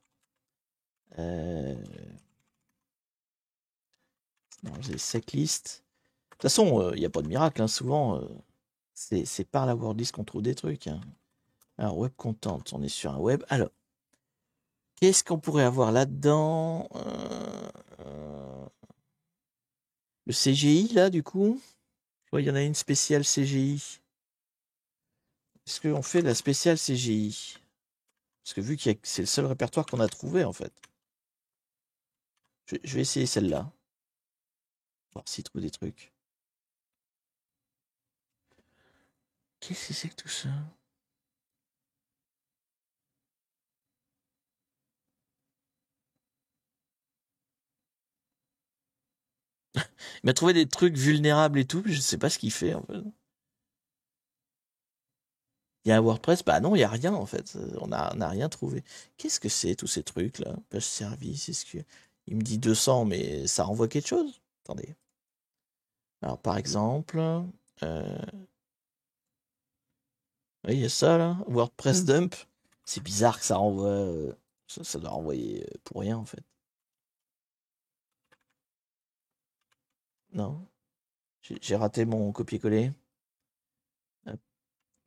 A: Non, j'ai setlist. De toute façon, il n'y a pas de miracle. Hein. Souvent, c'est par la wordlist qu'on trouve des trucs. Hein. Alors, web content, on est sur un web. Alors, qu'est-ce qu'on pourrait avoir là-dedans? Le CGI, là, du coup? Il y en a une spéciale CGI. Est-ce qu'on fait la spéciale CGI? Parce que vu que c'est le seul répertoire qu'on a trouvé, en fait. Je vais essayer celle-là. Voir s'il trouve des trucs. Qu'est-ce que c'est que tout ça? Il m'a trouvé des trucs vulnérables et tout, mais je sais pas ce qu'il fait, en fait. Il y a un WordPress? Bah non, il n'y a rien, en fait. On n'a rien trouvé. Qu'est-ce que c'est, tous ces trucs-là? Page service, est-ce que... Il me dit 200, mais ça renvoie quelque chose? Attendez. Alors, par exemple... Oui, il y a ça, là. WordPress dump. C'est bizarre que ça renvoie... ça doit renvoyer pour rien, en fait. Non. J'ai raté mon copier-coller.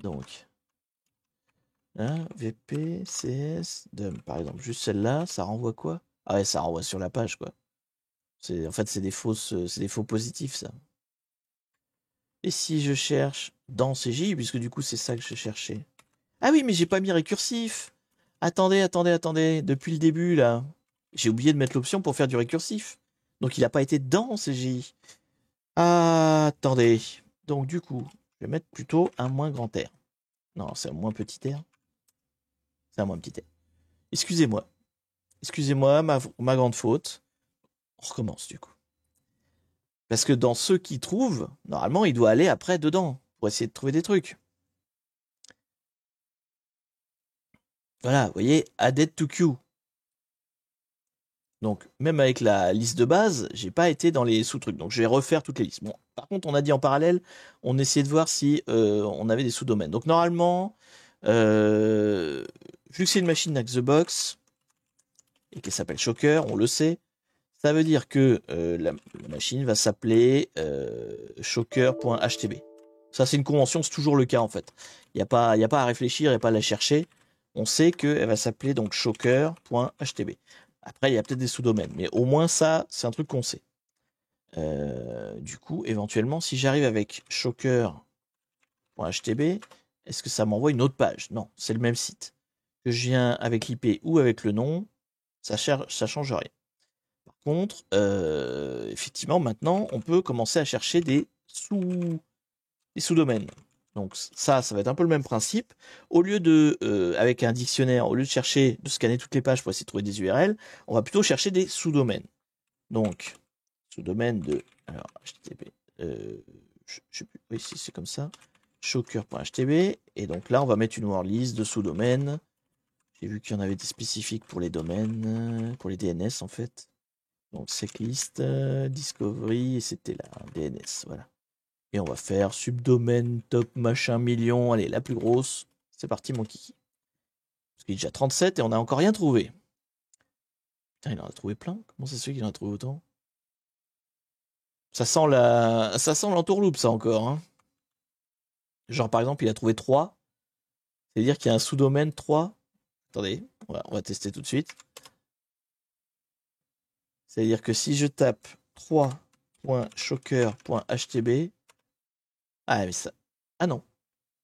A: Donc, là, VP, CS, DUM, par exemple. Juste celle-là, ça renvoie quoi? Ah ouais, ça renvoie sur la page, quoi. En fait, c'est des faux positifs, ça. Et si je cherche dans CJ, puisque du coup, c'est ça que je cherchais. Ah oui, mais j'ai pas mis récursif. Attendez. Depuis le début, là. J'ai oublié de mettre l'option pour faire du récursif. Donc, il n'a pas été dans CJ. Ah, attendez. Donc, du coup, je vais mettre plutôt un moins grand R. Non, c'est un moins petit R. C'est un moins petit R. Excusez-moi. Excusez-moi, ma grande faute. On recommence, du coup. Parce que dans ceux qui trouvent, normalement, il doit aller après dedans pour essayer de trouver des trucs. Voilà, vous voyez, added to queue. Donc, même avec la liste de base, j'ai pas été dans les sous-trucs. Donc, je vais refaire toutes les listes. Bon, par contre, on a dit en parallèle, on essayait de voir si on avait des sous-domaines. Donc, normalement, vu que c'est une machine avec the box et qu'elle s'appelle Shocker, on le sait, ça veut dire que la machine va s'appeler shocker.htb. Ça, c'est une convention, c'est toujours le cas en fait. Il n'y a pas à réfléchir, il n'y a pas à la chercher. On sait qu'elle va s'appeler donc shocker.htb. Après, il y a peut-être des sous-domaines, mais au moins ça, c'est un truc qu'on sait. Du coup, éventuellement, si j'arrive avec shocker.htb, est-ce que ça m'envoie une autre page? Non, c'est le même site. Que je viens avec l'IP ou avec le nom, ça change rien. Par contre, effectivement, maintenant, on peut commencer à chercher des sous-domaines. Donc ça va être un peu le même principe. Au lieu de, avec un dictionnaire, au lieu de chercher, de scanner toutes les pages pour essayer de trouver des URL, on va plutôt chercher des sous-domaines. Donc, sous-domaine de, alors, HTTP, je sais plus, oui, si c'est comme ça, shocker.htb, et donc là, on va mettre une wordlist de sous-domaines. J'ai vu qu'il y en avait des spécifiques pour les domaines, pour les DNS en fait. Donc seclist, discovery, et c'était là, DNS, voilà. Et on va faire subdomaine top machin million, allez, la plus grosse. C'est parti mon kiki. Parce qu'il est déjà 37 et on n'a encore rien trouvé. Putain, il en a trouvé plein. Comment ça se fait qu'il en a trouvé autant? Ça sent l'entourloupe, ça encore. Hein. Genre par exemple, il a trouvé 3. C'est-à-dire qu'il y a un sous-domaine 3. Attendez, on va tester tout de suite. C'est-à-dire que si je tape 3.shocker.htb. Ah mais ça. Ah non.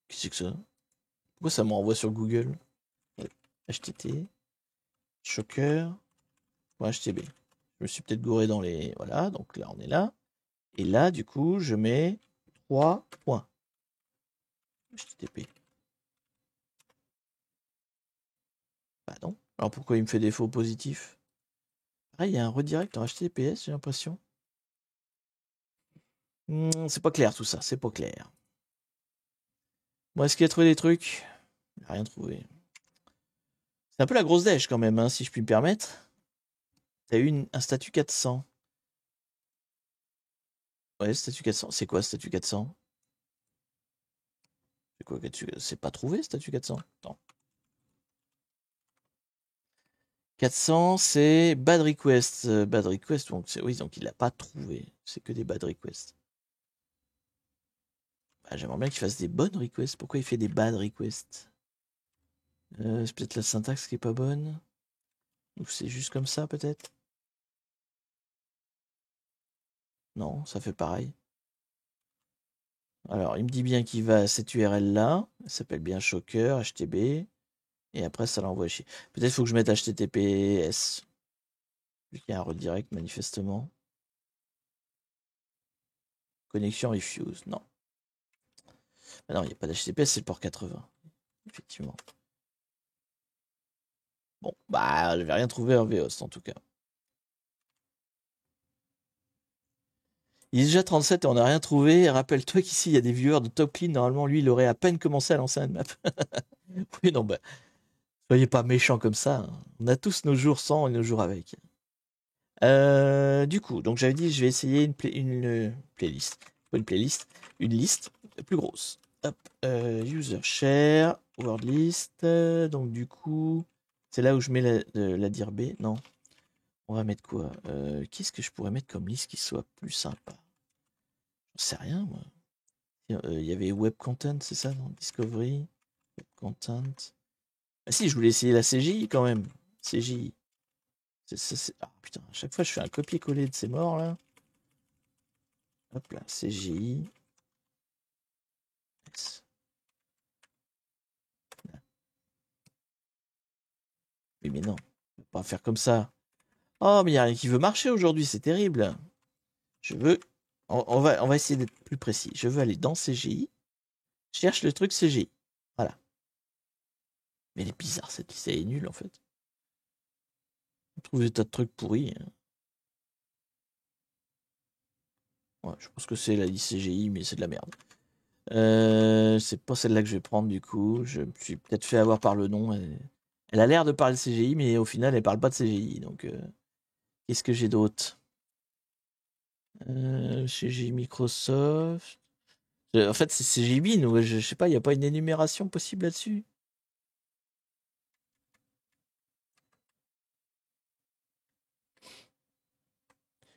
A: Qu'est-ce que c'est que ça? Pourquoi ça m'envoie sur Google? HTT shocker.htb. Je me suis peut-être gouré dans les... Voilà, donc là, on est là. Et là, du coup, je mets 3 points. HTTP. Bah non. Alors pourquoi il me fait des faux positifs? Ah, il y a un redirect en HTTPS, j'ai l'impression. C'est pas clair tout ça, c'est pas clair. Bon, est-ce qu'il a trouvé des trucs? Il n'a rien trouvé. C'est un peu la grosse dèche quand même, hein, si je puis me permettre. T'as eu un statut 400. Ouais, statut 400. C'est quoi statut 400? C'est quoi c'est pas trouvé statut 400? Attends. 400, c'est bad request. Bad request, donc oui, donc il l'a pas trouvé. C'est que des bad requests. Bah, j'aimerais bien qu'il fasse des bonnes requests. Pourquoi il fait des bad requests? C'est peut-être la syntaxe qui est pas bonne. Ou c'est juste comme ça, peut-être? Non, ça fait pareil. Alors, il me dit bien qu'il va à cette URL-là. Elle s'appelle bien Shocker, HTB. Et après, ça l'envoie chier. Peut-être faut que je mette HTTPS. Vu qu'il y a un redirect, manifestement. Connexion refuse. Non. Ah non, il n'y a pas d'HTTPS, c'est le port 80. Effectivement. Bon, bah, je vais rien trouver en VHost en tout cas. Il est déjà 37 et on n'a rien trouvé. Rappelle-toi qu'ici, il y a des viewers de Top Clean. Normalement, lui, il aurait à peine commencé à lancer un map. Oui, non, bah, soyez pas méchants comme ça. Hein. On a tous nos jours sans et nos jours avec. Du coup, donc j'avais dit, je vais essayer une playlist. Pas une playlist, une liste plus grosse. Hop, user share, word list. Donc du coup, c'est là où je mets la dir B. Non, on va mettre quoi? Qu'est-ce que je pourrais mettre comme liste qui soit plus sympa? C'est rien, moi. Il y avait Web Content, c'est ça, non? Discovery, Web Content. Ah si, je voulais essayer la CGI quand même. CGI. Ah putain, à chaque fois je fais un copier-coller de ces morts là. Hop là, CGI. Yes. Oui, mais non, on va pas faire comme ça. Oh, mais il n'y a rien qui veut marcher aujourd'hui, c'est terrible. Je veux. On va essayer d'être plus précis. Je veux aller dans CGI. Je cherche le truc CGI. Voilà. Mais elle est bizarre cette liste, elle est nulle en fait. On trouve des tas de trucs pourris. Ouais, je pense que c'est la liste CGI, mais c'est de la merde. C'est pas celle-là que je vais prendre du coup. Je me suis peut-être fait avoir par le nom. Elle a l'air de parler de CGI, mais au final, elle parle pas de CGI. Donc, qu'est-ce que j'ai d'autre? CGI Microsoft. En fait, c'est CGI Bin. Ouais, je sais pas, il n'y a pas une énumération possible là-dessus.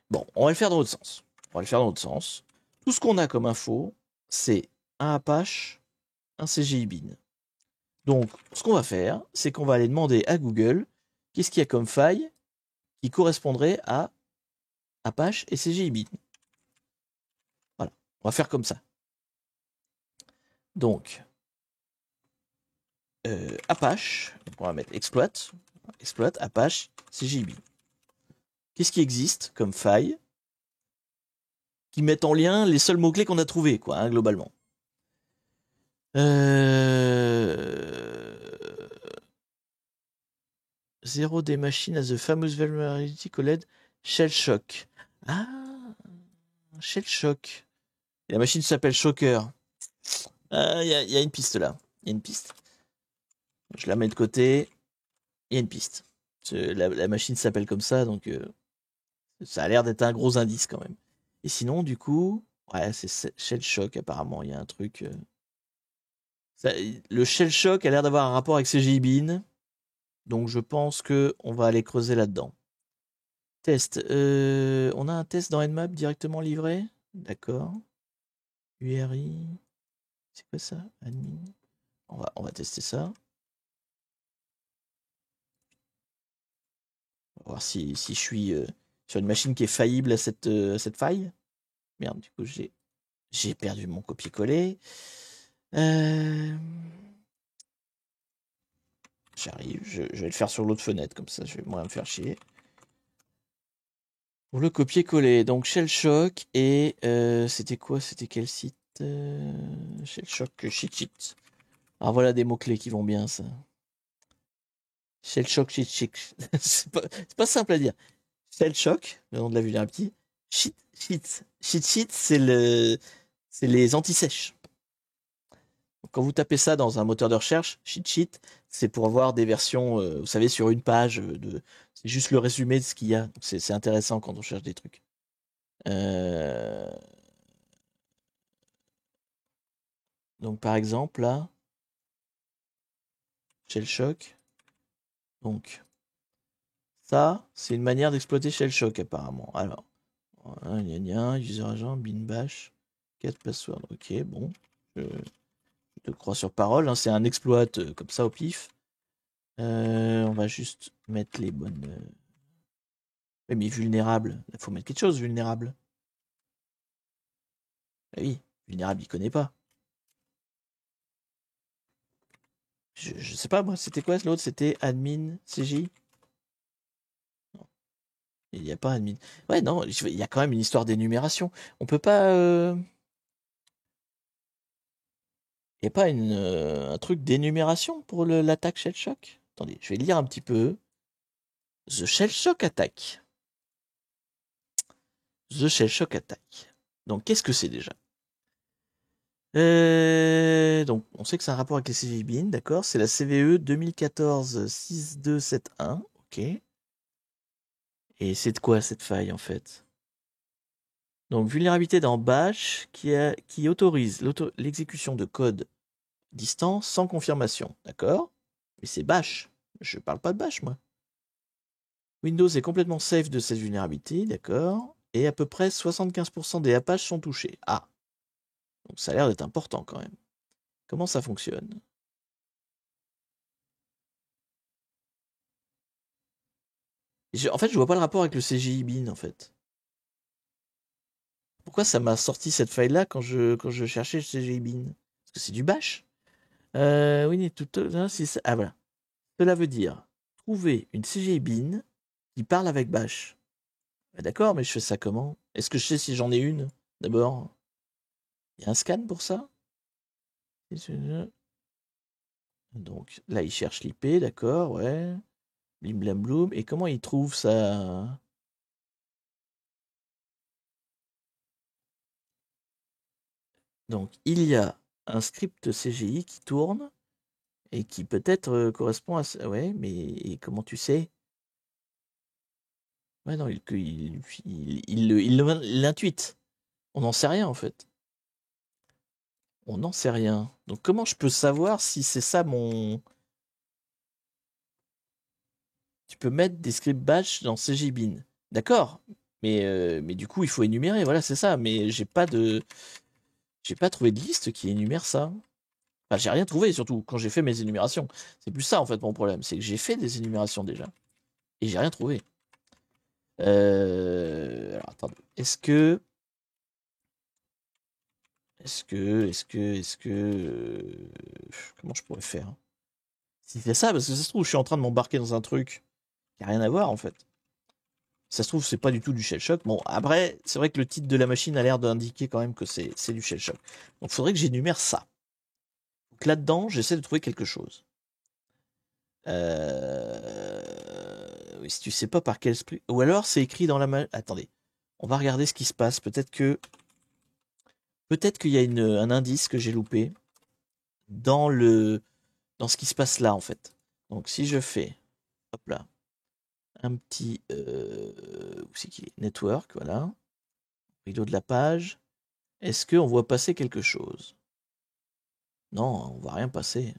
A: Bon, on va le faire dans l'autre sens. On va le faire dans l'autre sens. Tout ce qu'on a comme info, c'est un Apache, un CGI Bin. Donc, ce qu'on va faire, c'est qu'on va aller demander à Google qu'est-ce qu'il y a comme faille qui correspondrait à Apache et CGI Bin. Voilà, on va faire comme ça. Donc, Apache, donc on va mettre exploit, Apache, CGI Bin. Qu'est-ce qui existe comme faille qui mettent en lien les seuls mots-clés qu'on a trouvés, quoi, hein, globalement. Zero des machines as the famous vulnerability called Shell Shock. Ah, Shell Shock. Et la machine s'appelle Shocker. Ah, il y a une piste là. Il y a une piste. Je la mets de côté. Il y a une piste. La machine s'appelle comme ça, donc ça a l'air d'être un gros indice quand même. Et sinon, du coup, ouais, c'est Shell Shock apparemment. Il y a un truc. Le Shell Shock a l'air d'avoir un rapport avec CGI Bin. Donc je pense que on va aller creuser là-dedans. Test. On a un test dans Nmap directement livré. D'accord. URI. C'est quoi ça? Admin. On va tester ça. On va voir si je suis sur une machine qui est faillible à cette faille. Merde, du coup j'ai perdu mon copier-coller. J'arrive, je vais le faire sur l'autre fenêtre, comme ça je vais moins me faire chier. Pour le copier-coller, donc Shell Shock et c'était quoi? C'était quel site? Shell Shock cheat sheet. Alors voilà des mots-clés qui vont bien, ça. Shell Shock cheat sheet. c'est pas simple à dire. Shell Shock, le nom de la vulnérabilité. Cheat sheet, c'est les anti-sèches. Quand vous tapez ça dans un moteur de recherche, cheat sheet, c'est pour avoir des versions, vous savez, sur une page. C'est juste le résumé de ce qu'il y a. C'est intéressant quand on cherche des trucs. Donc par exemple, là, Shell Shock. Donc, ça, c'est une manière d'exploiter Shell Shock apparemment. Alors, user agent, bin bash, 4 password. Ok, bon, je te crois sur parole. Hein, c'est un exploit comme ça au pif. On va juste mettre les bonnes. Mais vulnérable, il faut mettre quelque chose, vulnérable. Ah oui, vulnérable, il connaît pas. Je sais pas, moi, c'était quoi l'autre? C'était admin CJ? Non, il n'y a pas admin. Ouais, non, il y a quand même une histoire d'énumération. On peut pas. Il n'y a pas un truc d'énumération pour l'attaque Shell Shock? Attendez, je vais lire un petit peu. The Shell Shock Attack. The Shell Shock Attack. Donc, qu'est-ce que c'est déjà? Donc, on sait que c'est un rapport avec les CVBIN, d'accord? C'est la CVE 2014-6271, ok. Et c'est de quoi cette faille en fait? Donc, vulnérabilité dans Bash qui autorise l'exécution de code distant sans confirmation, d'accord? Mais c'est Bash. Je parle pas de Bash, moi. Windows est complètement safe de cette vulnérabilité, d'accord? et à peu près 75% des pages sont touchés. Ah, donc ça a l'air d'être important quand même. Comment ça fonctionne? En fait, je vois pas le rapport avec le CGI bin, en fait. Pourquoi ça m'a sorti cette faille-là quand je cherchais le CGI bin? Parce que c'est du bash. Oui, tout, ah voilà. Cela veut dire trouver une CGI bin qui parle avec bash. Ah, d'accord, mais je fais ça comment? Est-ce que je sais si j'en ai une, d'abord? Il y a un scan pour ça? Donc là, il cherche l'IP, d'accord, ouais. Blim blam bloum. Et comment il trouve ça? Donc, il y a un script CGI qui tourne et qui peut-être correspond à ça. Ouais, mais et comment tu sais? Ouais, non, il l'intuite. On n'en sait rien, en fait. On n'en sait rien. Donc, comment je peux savoir si c'est ça mon. Tu peux mettre des scripts bash dans CGBin. D'accord. Mais du coup, il faut énumérer. Voilà, c'est ça. Mais j'ai pas trouvé de liste qui énumère ça. Enfin, j'ai rien trouvé, surtout quand j'ai fait mes énumérations. C'est plus ça, en fait, mon problème. C'est que j'ai fait des énumérations déjà. Et j'ai rien trouvé. Alors, attendez. Comment je pourrais faire? Si c'est ça, parce que ça se trouve, je suis en train de m'embarquer dans un truc qui n'a rien à voir, en fait. Ça se trouve, c'est pas du tout du shell shock. Bon, après, c'est vrai que le titre de la machine a l'air d'indiquer quand même que c'est du shell shock. Donc, il faudrait que j'énumère ça. Donc là-dedans, j'essaie de trouver quelque chose. Oui, si tu sais pas par quel esprit. Ou alors, c'est écrit dans la machine. Attendez. On va regarder ce qui se passe. Peut-être qu'il y a un indice que j'ai loupé dans ce qui se passe là, en fait. Donc, si je fais, hop là, un petit, où c'est qu'il est? Network, voilà. Rideau de la page. Est-ce qu'on voit passer quelque chose? Non, on voit rien passer.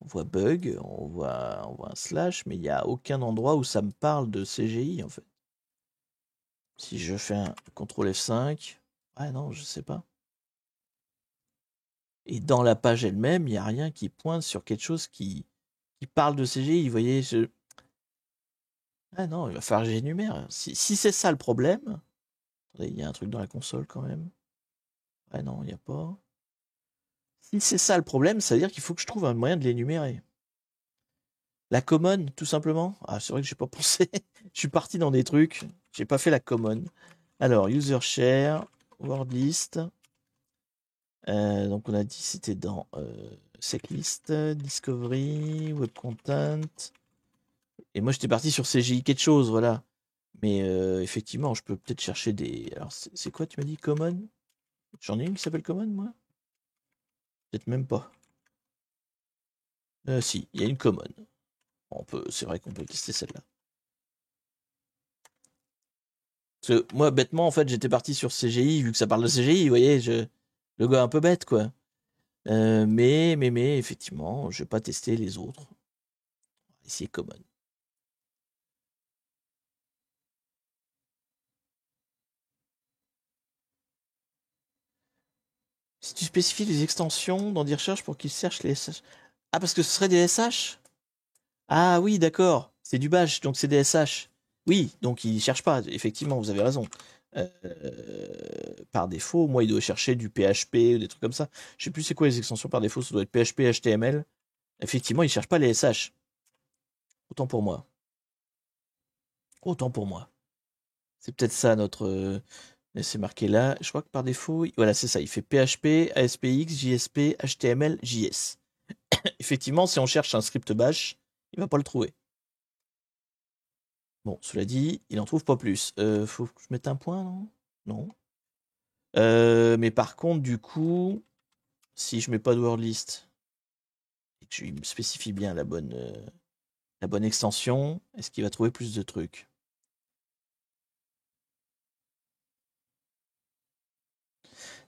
A: On voit bug, on voit un slash, mais il n'y a aucun endroit où ça me parle de CGI, en fait. Si je fais un CTRL F5, ouais, non, je sais pas. Et dans la page elle-même, il n'y a rien qui pointe sur quelque chose qui parle de CGI. Vous voyez, ah non, il va falloir que j'énumère. Si c'est ça le problème, attendez, il y a un truc dans la console quand même. Ouais, non, il n'y a pas. Si c'est ça le problème, ça veut dire qu'il faut que je trouve un moyen de l'énumérer. La common, tout simplement. Ah, c'est vrai que j'ai pas pensé. Je suis parti dans des trucs. J'ai pas fait la common. Alors, user share, word list. Donc on a dit c'était dans setlist, discovery, web content. Et moi j'étais parti sur CGI quelque chose, voilà. Mais effectivement, je peux peut-être chercher des. Alors c'est quoi tu m'as dit common? J'en ai une qui s'appelle common moi? Peut-être même pas. Si, il y a une common. C'est vrai qu'on peut tester celle-là. Parce que moi, bêtement, en fait, j'étais parti sur CGI, vu que ça parle de CGI, vous voyez, le gars un peu bête, quoi. Mais, effectivement, je vais pas tester les autres. Ici, common. Si tu spécifies les extensions dans des recherches pour qu'ils cherchent les SH. Ah, parce que ce serait des SH? Ah oui, d'accord. C'est du bash, donc c'est des SH. Oui, donc il ne cherche pas. Effectivement, vous avez raison. Euh, Par défaut, moi, il doit chercher du PHP ou des trucs comme ça. Je sais plus c'est quoi les extensions par défaut. Ça doit être PHP, HTML. Effectivement, il ne cherche pas les SH. Autant pour moi. Autant pour moi. C'est peut-être ça notre. C'est marqué là. Je crois que par défaut, voilà, c'est ça. Il fait PHP, ASPX, JSP, HTML, JS. Effectivement, si on cherche un script bash, il va pas le trouver. Bon, cela dit, il en trouve pas plus. Faut que je mette un point, non? Non. Mais par contre, du coup, si je mets pas de word list et que je lui spécifie bien la bonne extension, est-ce qu'il va trouver plus de trucs?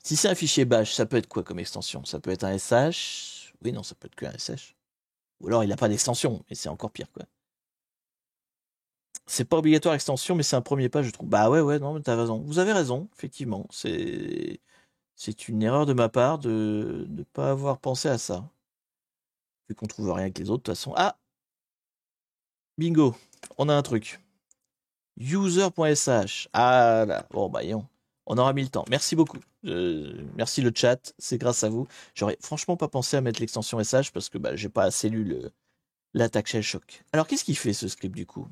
A: Si c'est un fichier bash, ça peut être quoi comme extension? Ça peut être un SH. Oui, non, ça peut être qu'un SH. Ou alors il n'a pas d'extension, et c'est encore pire, quoi. C'est pas obligatoire extension, mais c'est un premier pas, je trouve. Bah ouais, non, mais t'as raison. Vous avez raison, effectivement. C'est une erreur de ma part de ne pas avoir pensé à ça. Vu qu'on trouve rien que les autres, de toute façon. Ah, bingo, on a un truc. User.sh. Ah là, bon bah on aura mis le temps. Merci beaucoup. Merci le chat, c'est grâce à vous. J'aurais franchement pas pensé à mettre l'extension SH parce que bah, j'ai pas assez lu l'attaque shell shock. Alors qu'est-ce qu'il fait ce script du coup?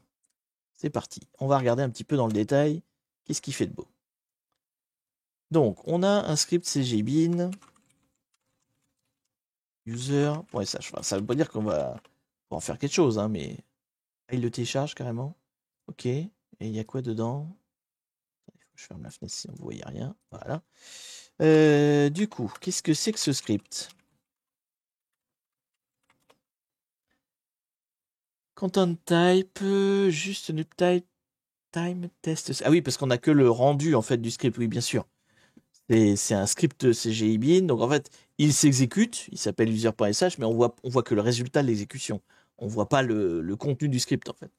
A: C'est parti. On va regarder un petit peu dans le détail. Qu'est-ce qu'il fait de beau? Donc on a un script cgbin user.sh. Enfin, ça veut pas dire qu'on va en faire quelque chose, hein, mais il le télécharge carrément. Ok. Et il y a quoi dedans? Je ferme la fenêtre si vous ne voyez rien. Voilà. Du coup, qu'est-ce que c'est que ce script? Content type, juste une type time test. Ah oui, parce qu'on n'a que le rendu en fait du script. Oui, bien sûr. C'est un script CGI bin. Donc en fait, il s'exécute. Il s'appelle user.sh, mais on voit que le résultat de l'exécution. On voit pas le contenu du script en fait.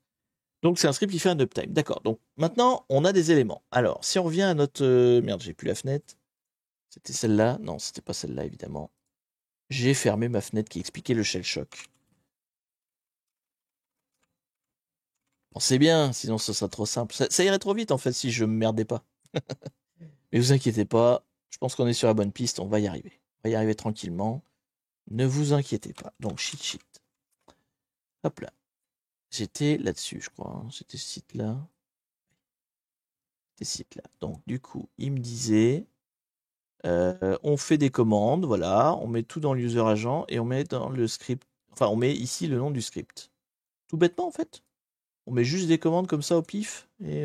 A: Donc c'est un script qui fait un uptime. D'accord. Donc maintenant, on a des éléments. Alors, si on revient à notre merde, j'ai plus la fenêtre. C'était celle-là? Non, c'était pas celle-là évidemment. J'ai fermé ma fenêtre qui expliquait le shell shock. Bon, c'est bien, sinon ce serait trop simple. Ça irait trop vite en fait si je me merdais pas. Mais vous inquiétez pas, je pense qu'on est sur la bonne piste, on va y arriver. On va y arriver tranquillement. Ne vous inquiétez pas. Donc cheat sheet. Hop là. J'étais là-dessus, je crois. Hein. J'étais ce site-là. C'était ce site-là. Donc du coup, il me disait, on fait des commandes, voilà, on met tout dans l'user agent et on met dans le script. Enfin, on met ici le nom du script. Tout bêtement en fait. On met juste des commandes comme ça au pif et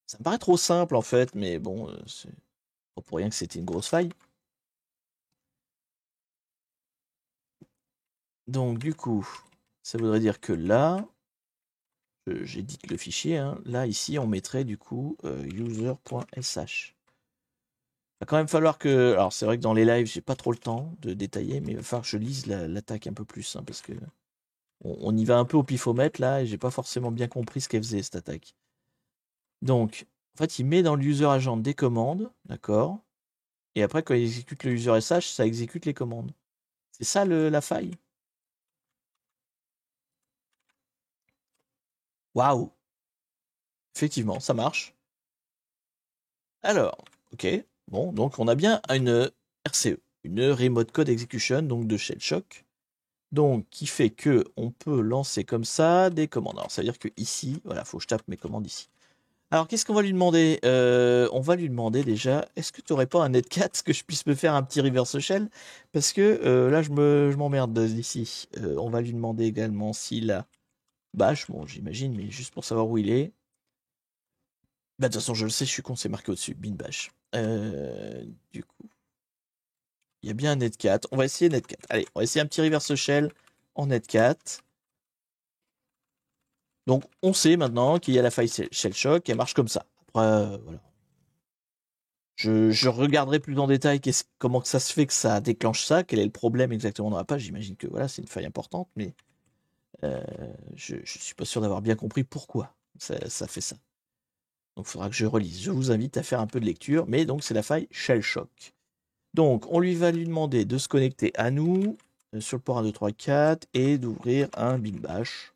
A: ça me paraît trop simple en fait, mais bon, c'est pas pour rien que c'était une grosse faille. Donc du coup, ça voudrait dire que là, j'édite le fichier, hein, là ici on mettrait du coup user.sh. Il va quand même falloir que, alors c'est vrai que dans les lives j'ai pas trop le temps de détailler, mais il va falloir que je lise l'attaque un peu plus, hein, parce que on y va un peu au pifomètre là, et j'ai pas forcément bien compris ce qu'elle faisait cette attaque. Donc, en fait, il met dans l'user agent des commandes, d'accord, et après quand il exécute le user sh, ça exécute les commandes. C'est ça la faille? Waouh! Effectivement, ça marche. Alors, ok, bon, donc on a bien une RCE, une Remote Code Execution, donc de Shell Shock, donc qui fait que on peut lancer comme ça des commandes. Alors ça veut dire que ici, voilà, faut que je tape mes commandes ici. Alors qu'est-ce qu'on va lui demander? On va lui demander déjà, est-ce que tu n'aurais pas un netcat que je puisse me faire un petit reverse shell? Parce que là je m'emmerde d'ici. On va lui demander également s'il a bash, bon j'imagine, mais juste pour savoir où il est. Bah de toute façon je le sais, je suis con, c'est marqué au-dessus, bin bash. Du coup, il y a bien un netcat. On va essayer netcat. Allez, on va essayer un petit reverse shell en netcat. Donc on sait maintenant qu'il y a la faille shell shock, elle marche comme ça. Après, voilà. Je regarderai plus en détail comment que ça se fait que ça déclenche ça, quel est le problème exactement dans la page. J'imagine que voilà, c'est une faille importante, mais je suis pas sûr d'avoir bien compris pourquoi ça fait ça. Donc il faudra que je relise. Je vous invite à faire un peu de lecture, mais donc c'est la faille shell shock. Donc on va lui demander de se connecter à nous sur le port 1, 2, 3, 4 et d'ouvrir un bin bash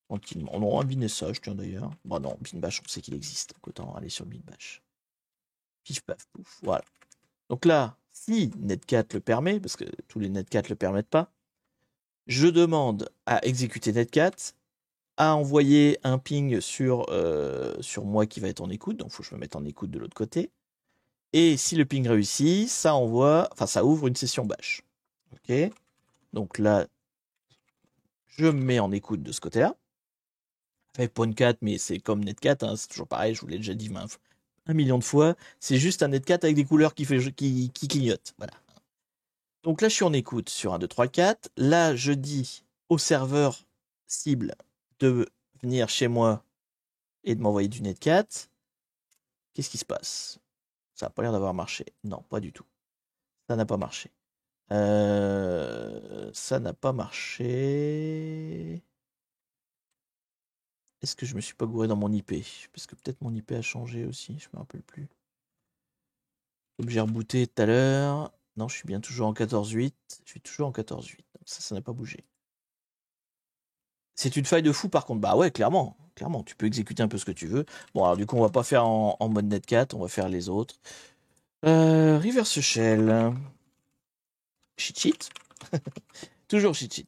A: tranquillement. On aura un bin SH, tiens d'ailleurs. Bon non, bin bash, on sait qu'il existe, donc autant aller sur bin bash. Pif paf pouf, voilà. Donc là, si Netcat le permet, parce que tous les Netcat ne le permettent pas, je demande à exécuter Netcat, à envoyer un ping sur moi qui va être en écoute, donc il faut que je me mette en écoute de l'autre côté. Et si le ping réussit, ça ouvre une session bash. Ok. Donc là, je me mets en écoute de ce côté-là. Fait .4, mais c'est comme Netcat, hein, c'est toujours pareil, je vous l'ai déjà dit 1 million de fois. C'est juste un Netcat avec des couleurs qui clignotent. Voilà. Donc là, je suis en écoute sur 1, 2, 3, 4. Là, je dis au serveur cible de venir chez moi et de m'envoyer du netcat. Qu'est-ce qui se passe? Ça n'a pas l'air d'avoir marché. Non, pas du tout. Ça n'a pas marché. Ça n'a pas marché. Est-ce que je me suis pas gouré dans mon IP? Parce que peut-être mon IP a changé aussi, je me rappelle plus. Comme j'ai rebooté tout à l'heure. Non, je suis bien toujours en 14.8. Je suis toujours en 14.8. Ça n'a pas bougé. C'est une faille de fou par contre. Bah ouais, clairement. Clairement, tu peux exécuter un peu ce que tu veux. Bon, alors du coup, on va pas faire en mode netcat, on va faire les autres. Reverse shell. Cheat sheet. Toujours cheat sheet.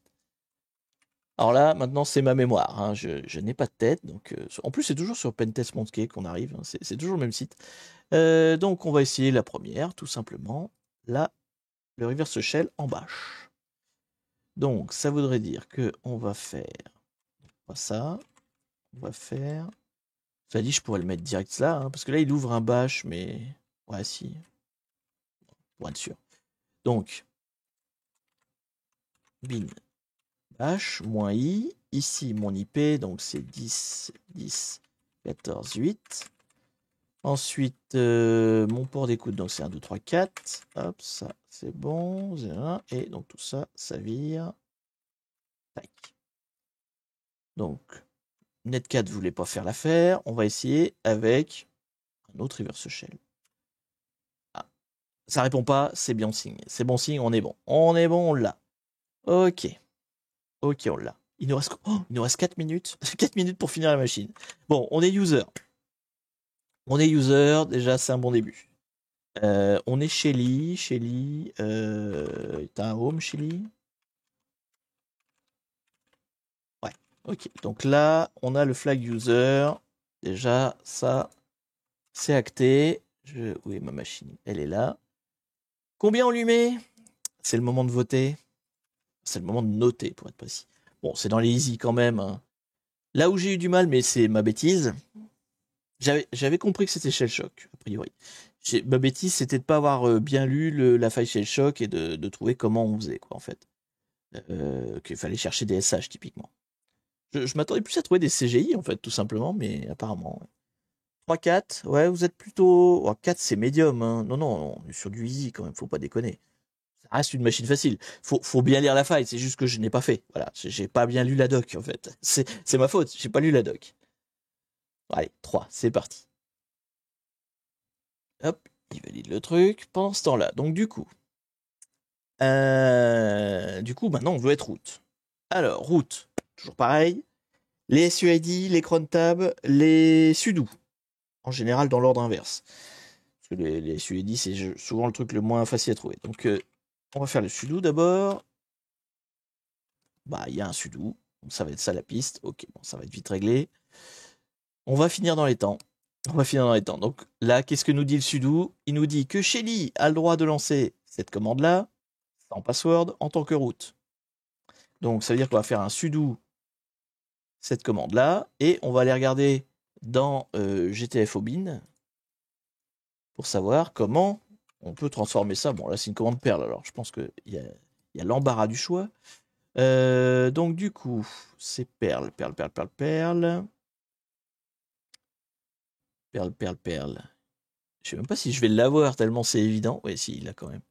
A: Alors là, maintenant, c'est ma mémoire. Hein. Je n'ai pas de tête. Donc, en plus, c'est toujours sur Pentest Montkey qu'on arrive. Hein. C'est toujours le même site. Donc, on va essayer la première, tout simplement. Là, le reverse shell en bash. Donc, ça voudrait dire que on va faire pas ça. On va faire. Ça dit, je pourrais le mettre direct là, hein, parce que là, il ouvre un bash, mais ouais, si. Pour être sûr. Donc, bin bash moins i. Ici, mon IP, donc c'est 10, 10, 14, 8. Ensuite, mon port d'écoute, donc c'est 1, 2, 3, 4. Hop, ça, c'est bon. 0, et donc tout ça, ça vire. Tac. Donc, Netcat ne voulait pas faire l'affaire. On va essayer avec un autre reverse shell. Ah, ça répond pas, c'est bien signe. C'est bon signe, on est bon. On est bon, on l'a. Ok. Ok, on l'a. Il nous reste 4 minutes. 4 minutes pour finir la machine. Bon, on est user. On est user, déjà, c'est un bon début. On est Shelly. Shelly. T'as un home, Shelly? Ouais, ok. Donc là, on a le flag user. Déjà, ça, c'est acté. Où est ma machine? Elle est là. Combien on lui met? C'est le moment de voter. C'est le moment de noter, pour être précis. Bon, c'est dans les easy quand même. Hein. Là où j'ai eu du mal, mais c'est ma bêtise. J'avais compris que c'était Shell Shock, a priori. Ma bêtise, c'était de pas avoir bien lu la faille Shell Shock et de trouver comment on faisait, quoi, en fait. Qu'il fallait chercher des SH, typiquement. Je m'attendais plus à trouver des CGI, en fait, tout simplement, mais apparemment. Ouais. 3-4, ouais, vous êtes plutôt. Oh, 4, c'est médium, hein. Non, non, on est sur du easy quand même, faut pas déconner. Ça reste une machine facile. Faut bien lire la faille, c'est juste que je n'ai pas fait. Voilà, j'ai pas bien lu la doc, en fait. C'est ma faute, j'ai pas lu la doc. Allez, 3, c'est parti. Hop, il valide le truc pendant ce temps-là. Donc du coup, maintenant on veut être route. Alors route, toujours pareil. Les SUID, les cron tab, les sudo. En général dans l'ordre inverse. Parce que les SUID c'est souvent le truc le moins facile à trouver. Donc on va faire le sudo d'abord. Bah il y a un sudo. Donc ça va être ça la piste. Ok, bon ça va être vite réglé. On va finir dans les temps. Donc là, qu'est-ce que nous dit le sudo? Il nous dit que Shelly a le droit de lancer cette commande-là, sans password, en tant que route. Donc ça veut dire qu'on va faire un sudo cette commande-là, et on va aller regarder dans GTFO bin pour savoir comment on peut transformer ça. Bon, là, c'est une commande perle, alors je pense qu'il y a l'embarras du choix. Donc du coup, c'est perle. Perle. Je sais même pas si je vais l'avoir tellement c'est évident. Oui, si, il l'a quand même.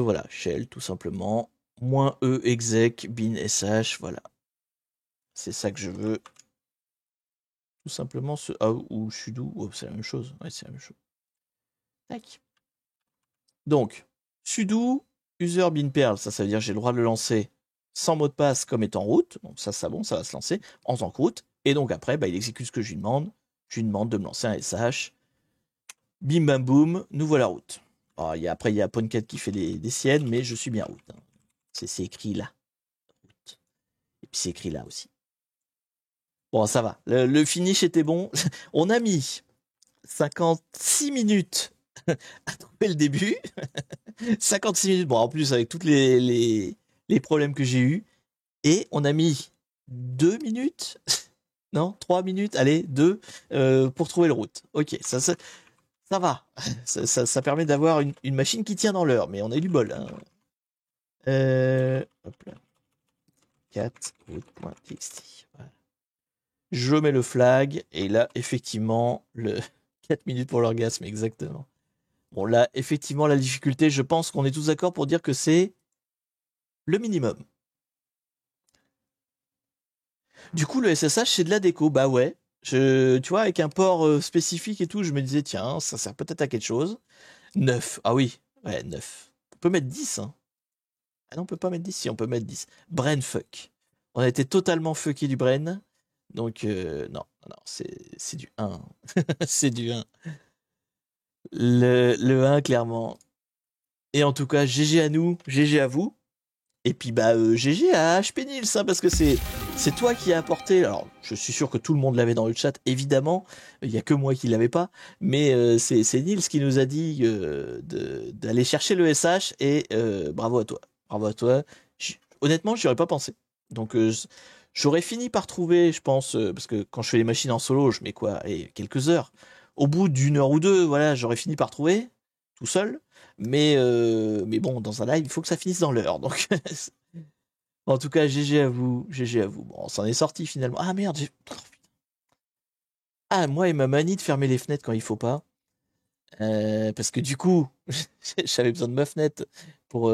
A: Voilà, shell tout simplement. -e exec bin sh, voilà. C'est ça que je veux. Tout simplement ou sudo, oh, c'est la même chose. Ouais, c'est la même chose. Tac. Donc, sudo user bin perl, ça veut dire que j'ai le droit de le lancer sans mot de passe comme étant route. Donc ça va se lancer en tant que route. Et donc après, il exécute ce que je lui demande. Je lui demande de me lancer un SH. Bim bam boum, nous voilà route. Alors, après, il y a Poncat qui fait des siennes, mais je suis bien route. Hein. C'est écrit là. Route. Et puis c'est écrit là aussi. Bon, ça va. Le finish était bon. On a mis 56 minutes à trouver le début. 56 minutes. Bon, en plus, avec tous les problèmes que j'ai eus. Et on a mis 2 minutes. Non, 3 minutes. Allez, 2 pour trouver le route. Ok, ça va. Ça permet d'avoir une machine qui tient dans l'heure. Mais on a eu du bol. Hein. Hop là. 4 route.txt. Voilà. Je mets le flag. Et là, effectivement, le 4 minutes pour l'orgasme, exactement. Bon, là, effectivement, la difficulté, je pense qu'on est tous d'accord pour dire que c'est le minimum. Du coup, le SSH, c'est de la déco. Bah ouais. Tu vois, avec un port spécifique et tout, je me disais, tiens, ça sert peut-être à quelque chose. 9. Ah oui, ouais, 9. On peut mettre 10, hein. Ah non, on peut pas mettre 10. Si, on peut mettre 10. Brain fuck. On a été totalement fucké du brain. Donc, non, non, c'est du 1. C'est du 1. Le 1, clairement. Et en tout cas, GG à nous, GG à vous. Et puis bah GG à HP Nils, hein, parce que c'est toi qui as apporté. Alors je suis sûr que tout le monde l'avait dans le chat, évidemment. Il y a que moi qui l'avais pas, mais c'est Nils qui nous a dit d'aller chercher le SH et bravo à toi, bravo à toi. Honnêtement, j'y aurais pas pensé. Donc j'aurais fini par trouver, je pense, parce que quand je fais les machines en solo, je mets quoi, et quelques heures. Au bout d'une heure ou deux, voilà, j'aurais fini par trouver tout seul. Mais bon, dans un live, il faut que ça finisse dans l'heure. Donc, en tout cas, GG à vous, GG à vous. Bon, on s'en est sorti finalement. Ah merde, ah, moi et ma manie de fermer les fenêtres quand il faut pas. Parce que du coup, j'avais besoin de ma fenêtre pour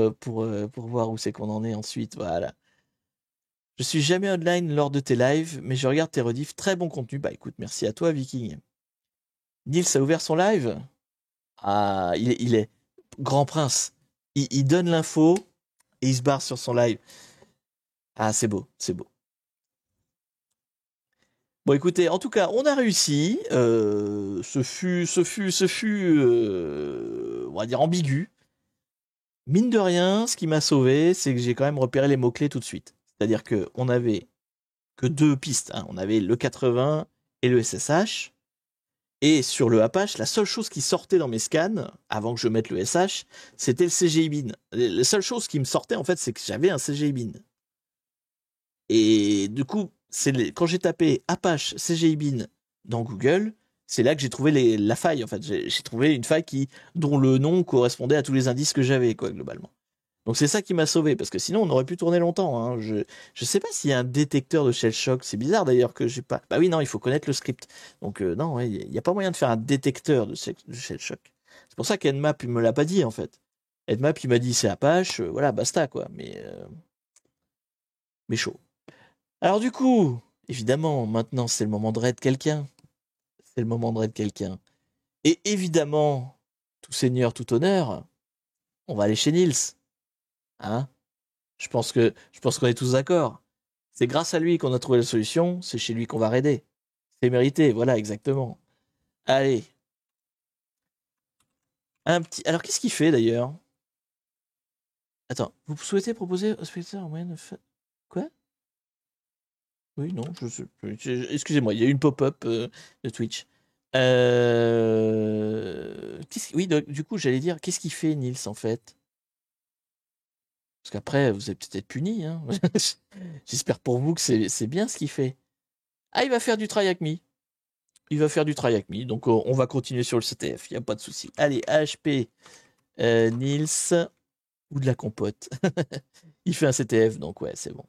A: voir où c'est qu'on en est ensuite. Voilà. Je suis jamais online lors de tes lives, mais je regarde tes rediffs. Très bon contenu. Bah écoute, merci à toi, Viking. Nils a ouvert son live. Ah, il est grand prince. Il donne l'info et il se barre sur son live. Ah, c'est beau, c'est beau. Bon, écoutez, en tout cas, on a réussi. Ce fut, on va dire, ambigu. Mine de rien, ce qui m'a sauvé, c'est que j'ai quand même repéré les mots-clés tout de suite. C'est-à-dire que on avait que deux pistes, hein. On avait le 80 et le SSH. Et sur le Apache, la seule chose qui sortait dans mes scans, avant que je mette le SH, c'était le CGI bin. La seule chose qui me sortait, en fait, c'est que j'avais un CGI bin. Et du coup, quand j'ai tapé Apache CGI bin dans Google, c'est là que j'ai trouvé la faille. En fait, j'ai trouvé une faille dont le nom correspondait à tous les indices que j'avais, quoi, globalement. Donc c'est ça qui m'a sauvé, parce que sinon on aurait pu tourner longtemps, hein. Je sais pas s'il y a un détecteur de shell shock. C'est bizarre d'ailleurs que j'ai pas. Bah oui, non, il faut connaître le script. Donc non, ouais, il y a pas moyen de faire un détecteur de shell shock. C'est pour ça qu'Nmap il me l'a pas dit en fait. Nmap il m'a dit c'est Apache, voilà, basta quoi. Mais chaud. Alors du coup, évidemment, maintenant c'est le moment de raid quelqu'un. C'est le moment de raid quelqu'un. Et évidemment, tout seigneur, tout honneur, on va aller chez Nils. Hein? Je pense qu'on est tous d'accord. C'est grâce à lui qu'on a trouvé la solution, c'est chez lui qu'on va raider. C'est mérité, voilà, exactement. Allez. Un petit. Alors qu'est-ce qu'il fait d'ailleurs? Attends, vous souhaitez proposer au spectateur un moyen de faire. Quoi? Oui, non, je sais plus. Excusez-moi, il y a eu une pop-up de Twitch. Oui, du coup, j'allais dire, qu'est-ce qu'il fait, Nils, en fait? Parce qu'après, vous allez peut-être être puni, hein. J'espère pour vous que c'est bien ce qu'il fait. Ah, il va faire du try avec me. Il va faire du try avec me. Donc, on va continuer sur le CTF. Il n'y a pas de souci. Allez, AHP, Nils, ou de la compote. Il fait un CTF, donc ouais, c'est bon.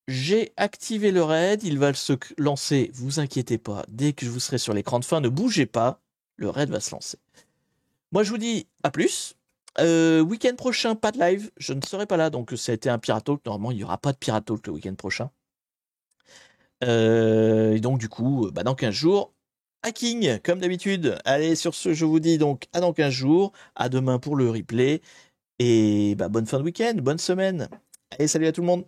A: J'ai activé le raid, il va se lancer, vous inquiétez pas, dès que je vous serai sur l'écran de fin, ne bougez pas, le raid va se lancer. Moi je vous dis à plus, week-end prochain pas de live, je ne serai pas là, donc ça a été un Pirate Talk, normalement il n'y aura pas de Pirate Talk le week-end prochain. Et donc du coup, dans 15 jours, hacking, comme d'habitude. Allez, sur ce, je vous dis donc à dans 15 jours, à demain pour le replay, et bonne fin de week-end, bonne semaine, allez salut à tout le monde.